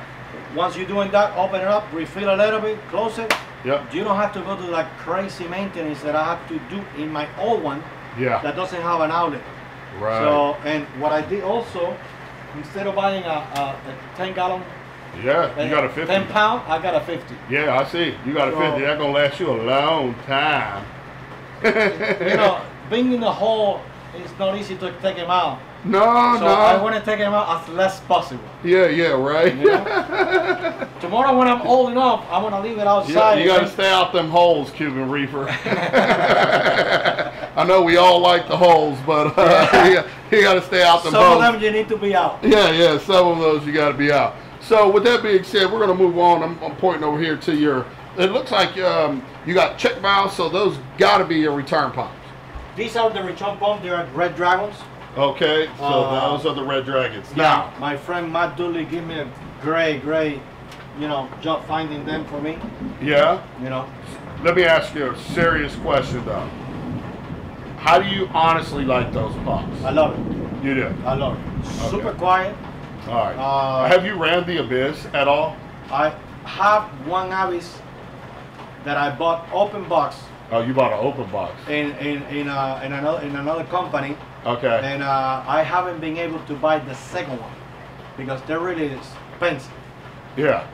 [SPEAKER 2] Once you're doing that, open it up, refill a little bit, close it.
[SPEAKER 1] Yep.
[SPEAKER 2] You don't have to go to that crazy maintenance that I have to do in my old one.
[SPEAKER 1] Yeah.
[SPEAKER 2] That doesn't have an outlet.
[SPEAKER 1] Right.
[SPEAKER 2] So, and what I did also, instead of buying a 10-gallon,
[SPEAKER 1] yeah, you got a 50.
[SPEAKER 2] 10 pound, I got a 50.
[SPEAKER 1] Yeah, I see. You got a 50. That's gonna last you a long time.
[SPEAKER 2] You know, being in the hole, it's not easy to take him out.
[SPEAKER 1] No.
[SPEAKER 2] I want to take him out as less possible.
[SPEAKER 1] Yeah, right.
[SPEAKER 2] You know? Tomorrow when I'm old enough, I'm gonna leave it outside.
[SPEAKER 1] You gotta stay out them holes, Cuban Reefer. I know we all like the holes, but you gotta stay out them holes.
[SPEAKER 2] Some of them you need to be out.
[SPEAKER 1] Yeah, some of those you gotta be out. So with that being said, we're gonna move on. I'm pointing over here to your, it looks like you got check valves, so those gotta be your return pumps.
[SPEAKER 2] These are the return pumps, they are Red Dragons.
[SPEAKER 1] Okay, so those are the Red Dragons.
[SPEAKER 2] Yeah,
[SPEAKER 1] Now,
[SPEAKER 2] my friend Matt Dooley gave me a great, job finding them for me.
[SPEAKER 1] Yeah?
[SPEAKER 2] You know.
[SPEAKER 1] Let me ask you a serious question though. How do you honestly like those pumps?
[SPEAKER 2] I love it.
[SPEAKER 1] You do?
[SPEAKER 2] I love it.
[SPEAKER 1] Okay.
[SPEAKER 2] Super quiet.
[SPEAKER 1] All right. Have you ran the Abyss at all?
[SPEAKER 2] I have one Abyss that I bought open box.
[SPEAKER 1] Oh, you bought an open box.
[SPEAKER 2] In another company.
[SPEAKER 1] Okay.
[SPEAKER 2] And I haven't been able to buy the second one because they're really expensive.
[SPEAKER 1] Yeah.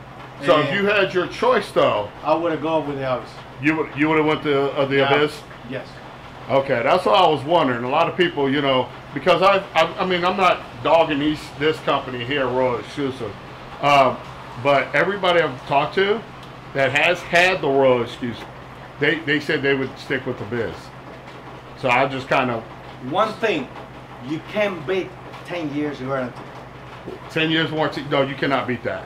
[SPEAKER 1] So if you had your choice though,
[SPEAKER 2] I would have gone with the Abyss.
[SPEAKER 1] You would have went to the Abyss.
[SPEAKER 2] Yes.
[SPEAKER 1] Okay, that's what I was wondering. A lot of people, you know, because I mean, I'm not dogging this company here, Royal Exclusive, but everybody I've talked to that has had the Royal Exclusive, they said they would stick with the Biz. So I just kind of.
[SPEAKER 2] One thing, you can't beat 10 years warranty.
[SPEAKER 1] 10 years warranty? No, you cannot beat that.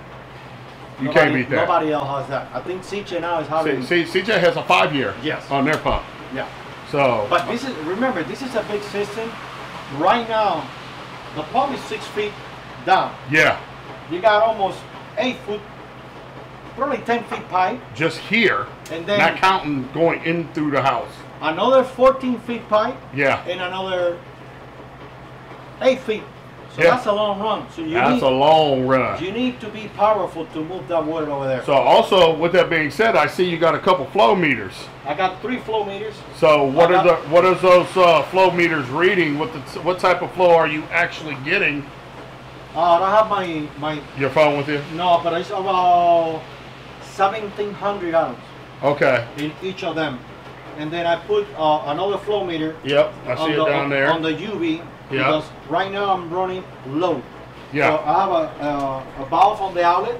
[SPEAKER 1] You can't beat that.
[SPEAKER 2] Nobody else has that. I think CJ now is having.
[SPEAKER 1] CJ has a 5-year.
[SPEAKER 2] Yes.
[SPEAKER 1] On their pump.
[SPEAKER 2] Yeah.
[SPEAKER 1] So.
[SPEAKER 2] But this is, remember, this is a big system. Right now, the pump is 6 feet down.
[SPEAKER 1] Yeah.
[SPEAKER 2] You got almost 8 foot, probably 10 feet pipe.
[SPEAKER 1] Just here.
[SPEAKER 2] And then.
[SPEAKER 1] Not counting going in through the house.
[SPEAKER 2] Another 14 feet pipe.
[SPEAKER 1] Yeah.
[SPEAKER 2] And another 8 feet. So
[SPEAKER 1] yeah.
[SPEAKER 2] that's a long run. So
[SPEAKER 1] that's a long run.
[SPEAKER 2] You need to be powerful to move that water over there.
[SPEAKER 1] So also, with that being said, I see you got a couple flow meters.
[SPEAKER 2] I got 3 flow meters.
[SPEAKER 1] So what are those flow meters reading? What type of flow are you actually getting?
[SPEAKER 2] I don't have my
[SPEAKER 1] your phone with you.
[SPEAKER 2] No, but it's about 1,700 gallons.
[SPEAKER 1] Okay.
[SPEAKER 2] In each of them, and then I put another flow meter.
[SPEAKER 1] Yep, I see it down there
[SPEAKER 2] on the UV. Because right now I'm running low.
[SPEAKER 1] Yeah.
[SPEAKER 2] So I have a valve on the outlet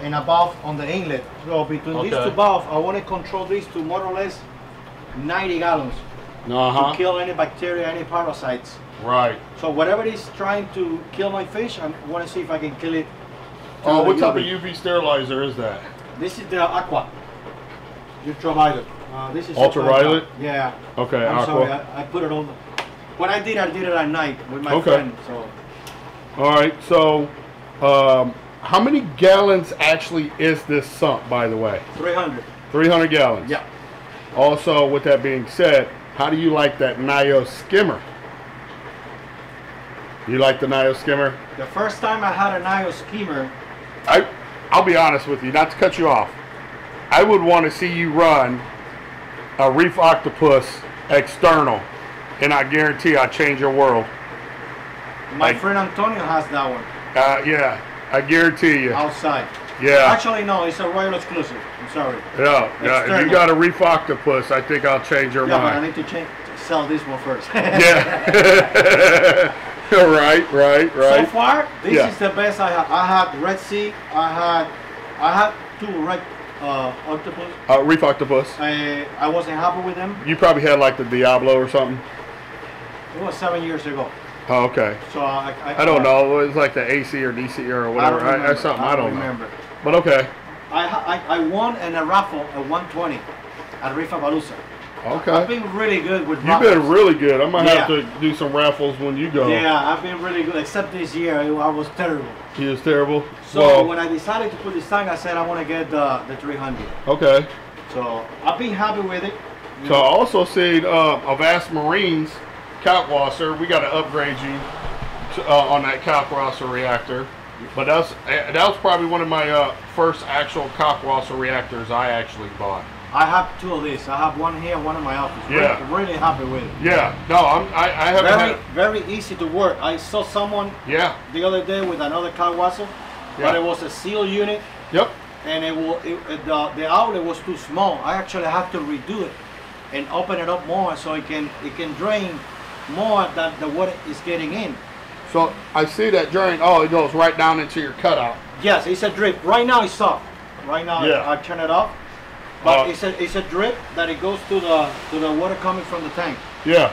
[SPEAKER 2] and a valve on the inlet. So between these two valves, I want to control these to more or less 90 gallons to kill any bacteria, any parasites.
[SPEAKER 1] Right.
[SPEAKER 2] So whatever is trying to kill my fish, I want to see if I can kill it.
[SPEAKER 1] What type of UV sterilizer is that?
[SPEAKER 2] This is the Aqua. Ultraviolet. This is
[SPEAKER 1] ultraviolet?
[SPEAKER 2] Yeah.
[SPEAKER 1] Okay,
[SPEAKER 2] I'm
[SPEAKER 1] Aqua.
[SPEAKER 2] sorry, I put it on. When I did it at night with my friend. So.
[SPEAKER 1] All right. So, How many gallons actually is this sump, by the way?
[SPEAKER 2] 300.
[SPEAKER 1] 300 gallons.
[SPEAKER 2] Yeah.
[SPEAKER 1] Also, with that being said, how do you like that Nio skimmer? You like the Nio skimmer?
[SPEAKER 2] The first time I had a Nio skimmer,
[SPEAKER 1] I'll be honest with you, not to cut you off. I would want to see you run a Reef Octopus external, and I guarantee I'll change your world.
[SPEAKER 2] my friend Antonio has that one.
[SPEAKER 1] Yeah, I guarantee you.
[SPEAKER 2] Outside.
[SPEAKER 1] Yeah.
[SPEAKER 2] Actually, no, it's a royal exclusive. I'm sorry.
[SPEAKER 1] Yeah, yeah. If
[SPEAKER 2] External.
[SPEAKER 1] you got a Reef Octopus, I think I'll change your
[SPEAKER 2] Yeah, but I
[SPEAKER 1] mind.
[SPEAKER 2] need to sell this one first.
[SPEAKER 1] Yeah. Right.
[SPEAKER 2] So far, this
[SPEAKER 1] Yeah.
[SPEAKER 2] is the best I had. I had Red Sea. I had two red octopus.
[SPEAKER 1] Reef Octopus.
[SPEAKER 2] I wasn't happy with them.
[SPEAKER 1] You probably had like the Diablo or something.
[SPEAKER 2] It was 7 years ago.
[SPEAKER 1] Oh, okay.
[SPEAKER 2] So
[SPEAKER 1] I don't know. It was like the AC or DC or whatever. That's something I don't
[SPEAKER 2] remember.
[SPEAKER 1] know. But okay.
[SPEAKER 2] I won in a raffle at 120 at Reefapalooza. I've
[SPEAKER 1] Okay.
[SPEAKER 2] been really good with
[SPEAKER 1] You've
[SPEAKER 2] raffles.
[SPEAKER 1] been really good. I'm gonna have
[SPEAKER 2] Yeah.
[SPEAKER 1] to do some raffles when you go.
[SPEAKER 2] Yeah, I've been really good. Except this year, I was terrible.
[SPEAKER 1] He was terrible.
[SPEAKER 2] So
[SPEAKER 1] Well,
[SPEAKER 2] when I decided to put this tank, I said I want to get the 300.
[SPEAKER 1] okay.
[SPEAKER 2] So I've been happy with it. You
[SPEAKER 1] So I
[SPEAKER 2] know,
[SPEAKER 1] also seen Avast Marines calcwasser. We got to upgrade you to, on that calcwasser reactor. But that was probably one of my first actual calcwasser reactors I actually bought.
[SPEAKER 2] I have two of these. I have one here, one in my office.
[SPEAKER 1] Yeah.
[SPEAKER 2] Really happy with it.
[SPEAKER 1] Yeah. No, I haven't had.
[SPEAKER 2] Very easy to work. I saw someone
[SPEAKER 1] Yeah.
[SPEAKER 2] the other day with another calcwasser,
[SPEAKER 1] Yeah.
[SPEAKER 2] but it was a seal unit,
[SPEAKER 1] Yep.
[SPEAKER 2] and the outlet was too small. I actually had to redo it and open it up more so it can drain more than the water is getting in.
[SPEAKER 1] So I see that drain. Oh, it goes right down into your cutout.
[SPEAKER 2] Yes, it's a drip. Right now it's soft. Right now
[SPEAKER 1] Yeah.
[SPEAKER 2] I turn it off, but it's a drip that it goes to the water coming from the tank.
[SPEAKER 1] Yeah.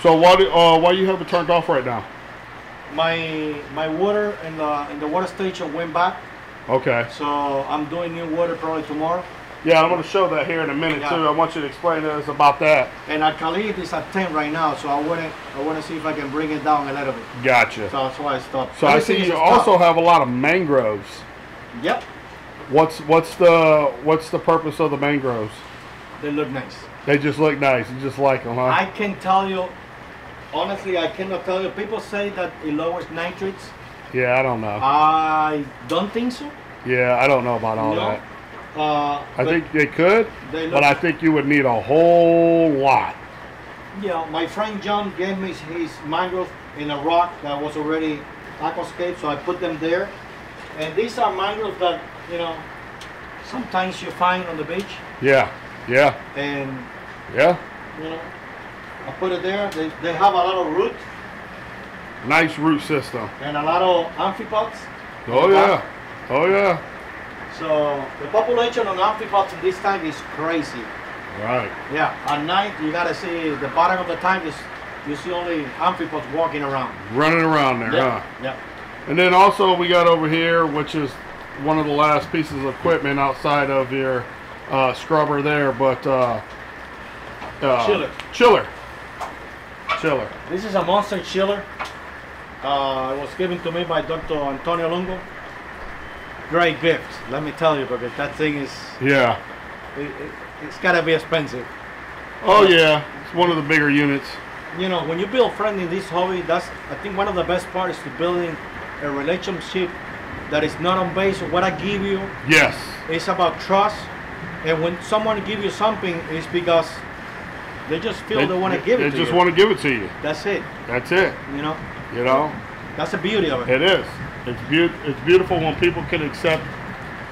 [SPEAKER 1] So why you have it turned off right now?
[SPEAKER 2] My water in the water station went back,
[SPEAKER 1] Okay.
[SPEAKER 2] so I'm doing new water probably tomorrow.
[SPEAKER 1] Yeah, I'm going to show that here in a minute
[SPEAKER 2] Yeah.
[SPEAKER 1] too. I want you to explain to us about that.
[SPEAKER 2] And alkalinity is at 10 right now, so I want to see if I can bring it down a little bit.
[SPEAKER 1] Gotcha.
[SPEAKER 2] So that's why I stopped.
[SPEAKER 1] So I
[SPEAKER 2] Everything
[SPEAKER 1] see
[SPEAKER 2] is
[SPEAKER 1] you
[SPEAKER 2] stopped.
[SPEAKER 1] also have a lot of mangroves.
[SPEAKER 2] Yep,
[SPEAKER 1] What's the purpose of the mangroves?
[SPEAKER 2] they look nice.
[SPEAKER 1] They just look nice. You just like them, huh?
[SPEAKER 2] I can tell you, honestly, I cannot tell you. People say that it lowers nitrates.
[SPEAKER 1] Yeah, I don't know.
[SPEAKER 2] I don't think so.
[SPEAKER 1] Yeah, I don't know about all
[SPEAKER 2] No.
[SPEAKER 1] that.
[SPEAKER 2] I
[SPEAKER 1] I think they could,
[SPEAKER 2] they
[SPEAKER 1] but
[SPEAKER 2] look,
[SPEAKER 1] I think you would need a whole lot.
[SPEAKER 2] you know, my friend John gave me his mangrove in a rock that was already aquascape, so I put them there. And these are mangroves that, you know, sometimes you find on the beach,
[SPEAKER 1] Yeah, yeah,
[SPEAKER 2] and
[SPEAKER 1] yeah.
[SPEAKER 2] you know, I put it there. They have a lot of root
[SPEAKER 1] Nice root system.
[SPEAKER 2] and a lot of amphipods.
[SPEAKER 1] Oh yeah, oh yeah.
[SPEAKER 2] So the population on amphipods in this tank is crazy.
[SPEAKER 1] Right.
[SPEAKER 2] Yeah, at night you gotta see the bottom of the tank is you see only amphipods walking around.
[SPEAKER 1] Running around there,
[SPEAKER 2] Yeah,
[SPEAKER 1] huh?
[SPEAKER 2] yeah.
[SPEAKER 1] And then also we got over here, which is one of the last pieces of equipment outside of your scrubber there, but
[SPEAKER 2] Chiller.
[SPEAKER 1] Chiller.
[SPEAKER 2] This is a monster chiller. It was given to me by Dr. Antonio Lungo. Great gift, let me tell you, because that thing is,
[SPEAKER 1] Yeah.
[SPEAKER 2] it's gotta be expensive.
[SPEAKER 1] Oh yeah. It's one of the bigger units.
[SPEAKER 2] You know, when you build friends in this hobby, that's, I think, one of the best parts to building a relationship that is not on base of what I give you.
[SPEAKER 1] Yes.
[SPEAKER 2] It's about trust, and when someone gives you something, it's because they just feel they want to give it to
[SPEAKER 1] They just
[SPEAKER 2] you.
[SPEAKER 1] want to give it to you.
[SPEAKER 2] That's it.
[SPEAKER 1] That's it.
[SPEAKER 2] You know,
[SPEAKER 1] You know.
[SPEAKER 2] that's the beauty of it.
[SPEAKER 1] It is. It's beautiful when people can accept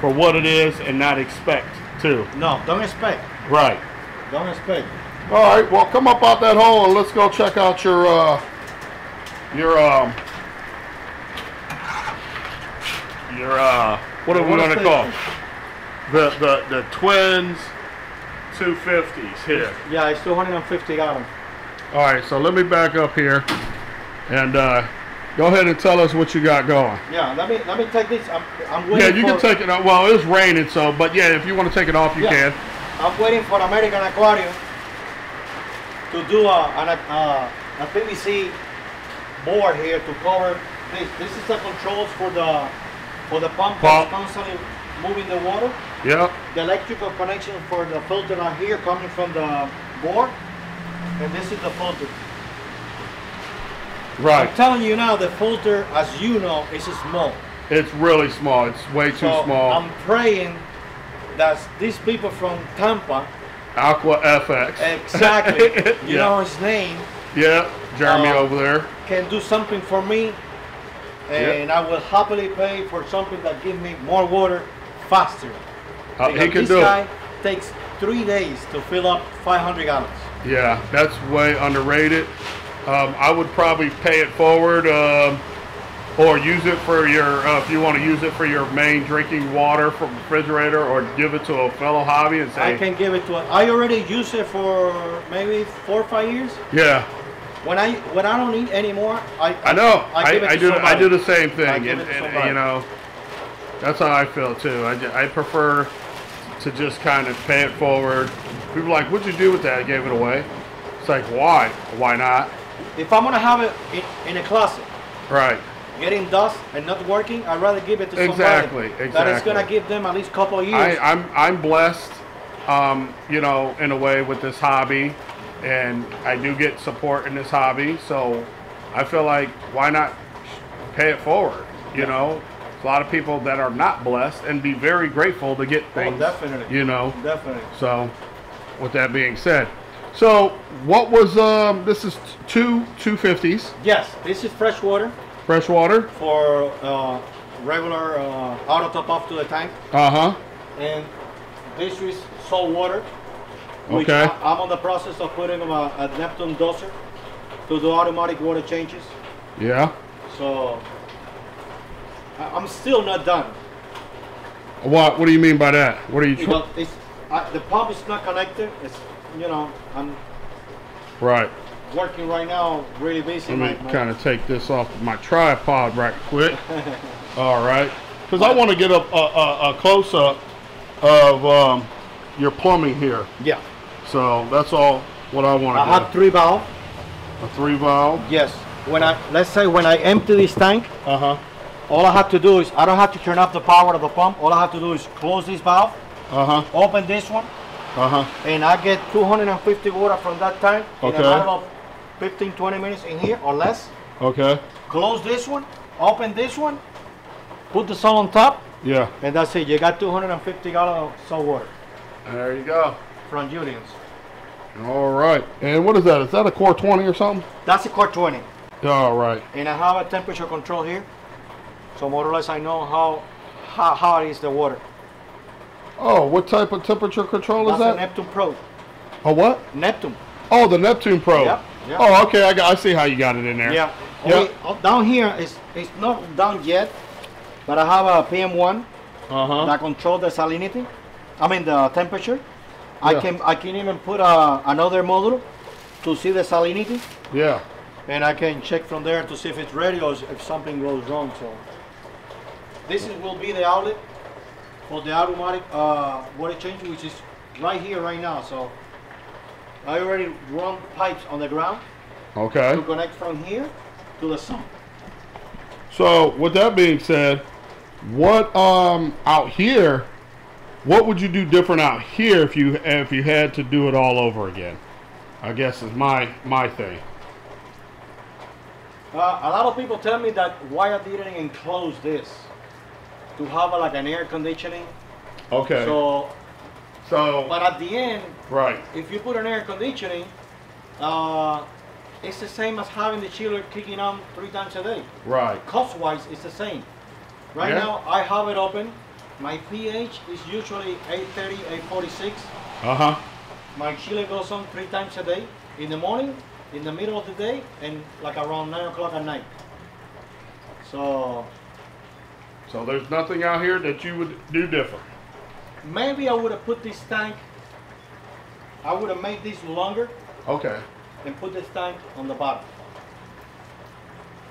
[SPEAKER 1] for what it is and not expect too.
[SPEAKER 2] No, don't expect.
[SPEAKER 1] Right.
[SPEAKER 2] Don't expect.
[SPEAKER 1] All right. Well, come up out that hole and let's go check out your what are we
[SPEAKER 2] Water
[SPEAKER 1] gonna call
[SPEAKER 2] station.
[SPEAKER 1] the twins 250s here.
[SPEAKER 2] Yeah, it's 250 gallons.
[SPEAKER 1] All right. So let me back up here and go ahead and tell us what you got going.
[SPEAKER 2] Yeah, let me take this. I'm waiting.
[SPEAKER 1] Yeah, you can
[SPEAKER 2] for-
[SPEAKER 1] take it off. Well, it's raining, so but yeah, if you want to take it off, you
[SPEAKER 2] Yeah.
[SPEAKER 1] can.
[SPEAKER 2] I'm waiting for American Aquarium to do a PVC board here to cover This is the controls for the pump
[SPEAKER 1] Pump.
[SPEAKER 2] that's constantly moving the water.
[SPEAKER 1] Yep.
[SPEAKER 2] The electrical connection for the filter are here coming from the board, and this is the filter.
[SPEAKER 1] Right.
[SPEAKER 2] I'm telling you now, the filter, as you know, is small.
[SPEAKER 1] It's really small. It's way too small.
[SPEAKER 2] I'm praying that these people from Tampa,
[SPEAKER 1] Aqua FX.
[SPEAKER 2] exactly, you know his name.
[SPEAKER 1] Yeah, Jeremy over there.
[SPEAKER 2] Can do something for me, and I will happily pay for something that gives me more water faster.
[SPEAKER 1] He can
[SPEAKER 2] this
[SPEAKER 1] do
[SPEAKER 2] guy
[SPEAKER 1] it.
[SPEAKER 2] takes 3 days to fill up 500 gallons.
[SPEAKER 1] Yeah, that's way underrated. I would probably pay it forward, or use it for your, if you want to use it for your main drinking water from the refrigerator, or give it to a fellow hobby and say,
[SPEAKER 2] I can give it to I already use it for maybe 4 or 5 years.
[SPEAKER 1] yeah.
[SPEAKER 2] When I don't need anymore,
[SPEAKER 1] I know.
[SPEAKER 2] give it to
[SPEAKER 1] I do the same
[SPEAKER 2] I
[SPEAKER 1] thing,
[SPEAKER 2] give
[SPEAKER 1] and,
[SPEAKER 2] it to somebody.
[SPEAKER 1] you know, that's how I feel too. I prefer to just kind of pay it forward. People are like, what'd you do with that? I gave it away. It's like, why? Why not?
[SPEAKER 2] If I'm gonna have it in a closet,
[SPEAKER 1] Right.
[SPEAKER 2] getting dust and not working, I'd rather give it to
[SPEAKER 1] Exactly,
[SPEAKER 2] somebody that is gonna give them at least a couple of years.
[SPEAKER 1] I'm blessed, you know, in a way with this hobby, and I do get support in this hobby, so I feel like why not pay it forward? You know, a lot of people that are not blessed and be very grateful to get things.
[SPEAKER 2] Definitely.
[SPEAKER 1] You know.
[SPEAKER 2] Definitely.
[SPEAKER 1] So, with that being said, so what was this is two 250s.
[SPEAKER 2] Yes, this is fresh water
[SPEAKER 1] Freshwater.
[SPEAKER 2] for regular auto top off to the tank, and this is salt water. Which
[SPEAKER 1] Okay.
[SPEAKER 2] I'm on the process of putting a Neptune doser to do automatic water changes.
[SPEAKER 1] Yeah.
[SPEAKER 2] So I'm still not done.
[SPEAKER 1] What do you mean by that? What are you
[SPEAKER 2] Because the pump is not connected. It's, you know, I'm
[SPEAKER 1] right.
[SPEAKER 2] working right now, really busy.
[SPEAKER 1] Let me kind of take this off my tripod right quick. All right. Because I want to get a close-up of your plumbing here.
[SPEAKER 2] Yeah.
[SPEAKER 1] So that's all what I want to
[SPEAKER 2] I
[SPEAKER 1] do.
[SPEAKER 2] have 3 valve.
[SPEAKER 1] A 3 valve.
[SPEAKER 2] Yes. Let's say when I empty this tank,
[SPEAKER 1] Uh-huh.
[SPEAKER 2] all I have to do is, I don't have to turn off the power of the pump. All I have to do is close this valve,
[SPEAKER 1] Uh-huh.
[SPEAKER 2] open this one,
[SPEAKER 1] Uh-huh.
[SPEAKER 2] and I get 250 water from that tank in
[SPEAKER 1] Okay.
[SPEAKER 2] a matter of 15-20 minutes in here or less.
[SPEAKER 1] Okay.
[SPEAKER 2] Close this one, open this one, put the salt on top,
[SPEAKER 1] Yeah.
[SPEAKER 2] and that's it. You got 250 gallons of salt water
[SPEAKER 1] There you go.
[SPEAKER 2] from Julian's.
[SPEAKER 1] All right. And what is that? Is that a Core 20 or something?
[SPEAKER 2] That's a Core 20.
[SPEAKER 1] All right.
[SPEAKER 2] And I have a temperature control here, so more or less I know how hot is the water.
[SPEAKER 1] Oh, what type of temperature control is
[SPEAKER 2] That's
[SPEAKER 1] that?
[SPEAKER 2] a Neptune Pro.
[SPEAKER 1] A what?
[SPEAKER 2] Neptune.
[SPEAKER 1] Oh, the Neptune Pro.
[SPEAKER 2] Yep, yep.
[SPEAKER 1] Oh, okay. I see how you got it in there.
[SPEAKER 2] Yeah.
[SPEAKER 1] Yep.
[SPEAKER 2] Only, down here it's not down yet, but I have a PM1
[SPEAKER 1] Uh-huh.
[SPEAKER 2] that controls the salinity. I mean the temperature.
[SPEAKER 1] Yeah.
[SPEAKER 2] I can even put another module to see the salinity,
[SPEAKER 1] Yeah.
[SPEAKER 2] and I can check from there to see if it's ready or if something goes wrong. So will be the outlet for the automatic water change, which is right here right now. So I already run pipes on the ground
[SPEAKER 1] Okay.
[SPEAKER 2] to connect from here to the sump.
[SPEAKER 1] So with that being said, what out here, what would you do different out here if you had to do it all over again? I guess is my thing.
[SPEAKER 2] A lot of people tell me that why I didn't enclose this to have like an air conditioning.
[SPEAKER 1] Okay.
[SPEAKER 2] So, but at the end,
[SPEAKER 1] right.
[SPEAKER 2] if you put an air conditioning, it's the same as having the chiller kicking on 3 times a day.
[SPEAKER 1] Right.
[SPEAKER 2] Cost-wise, it's the same. Right
[SPEAKER 1] Yeah.
[SPEAKER 2] now, I have it open. My pH is usually 830, 846.
[SPEAKER 1] Uh-huh.
[SPEAKER 2] My chiller goes on 3 times a day, in the morning, in the middle of the day, and like around 9 o'clock at night. So
[SPEAKER 1] there's nothing out here that you would do different.
[SPEAKER 2] maybe I would have put this tank, I would have made this longer
[SPEAKER 1] Okay.
[SPEAKER 2] and put this tank on the bottom.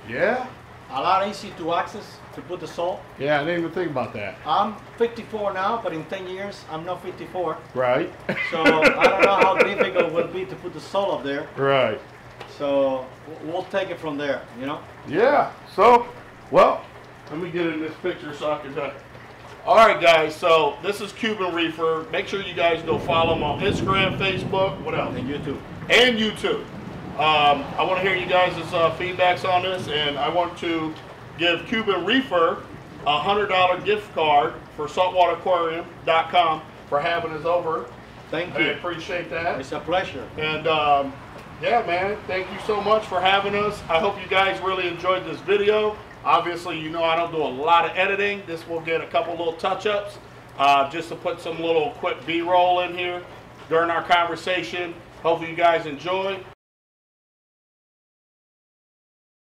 [SPEAKER 1] Yeah.
[SPEAKER 2] A lot easy to access to put the salt.
[SPEAKER 1] Yeah, I didn't even think about that.
[SPEAKER 2] I'm 54 now, but in 10 years I'm not 54.
[SPEAKER 1] Right.
[SPEAKER 2] So I don't know how difficult it will be to put the salt up there.
[SPEAKER 1] Right.
[SPEAKER 2] So we'll take it from there, you know?
[SPEAKER 1] Yeah. So Well, let me get in this picture so I can tell you. All right, guys, so this is Cuban Reefer. Make sure you guys go follow him on Instagram, Facebook, what else?
[SPEAKER 2] And YouTube.
[SPEAKER 1] And YouTube. I want to hear you guys' feedbacks on this, and I want to give Cuban Reefer a $100 gift card for saltwateraquarium.com for having us over.
[SPEAKER 2] Thank
[SPEAKER 1] I
[SPEAKER 2] you.
[SPEAKER 1] appreciate that.
[SPEAKER 2] It's a pleasure.
[SPEAKER 1] And yeah, man, thank you so much for having us. I hope you guys really enjoyed this video. Obviously, you know I don't do a lot of editing. This will get a couple little touch-ups just to put some little quick B-roll in here during our conversation. Hopefully you guys enjoyed.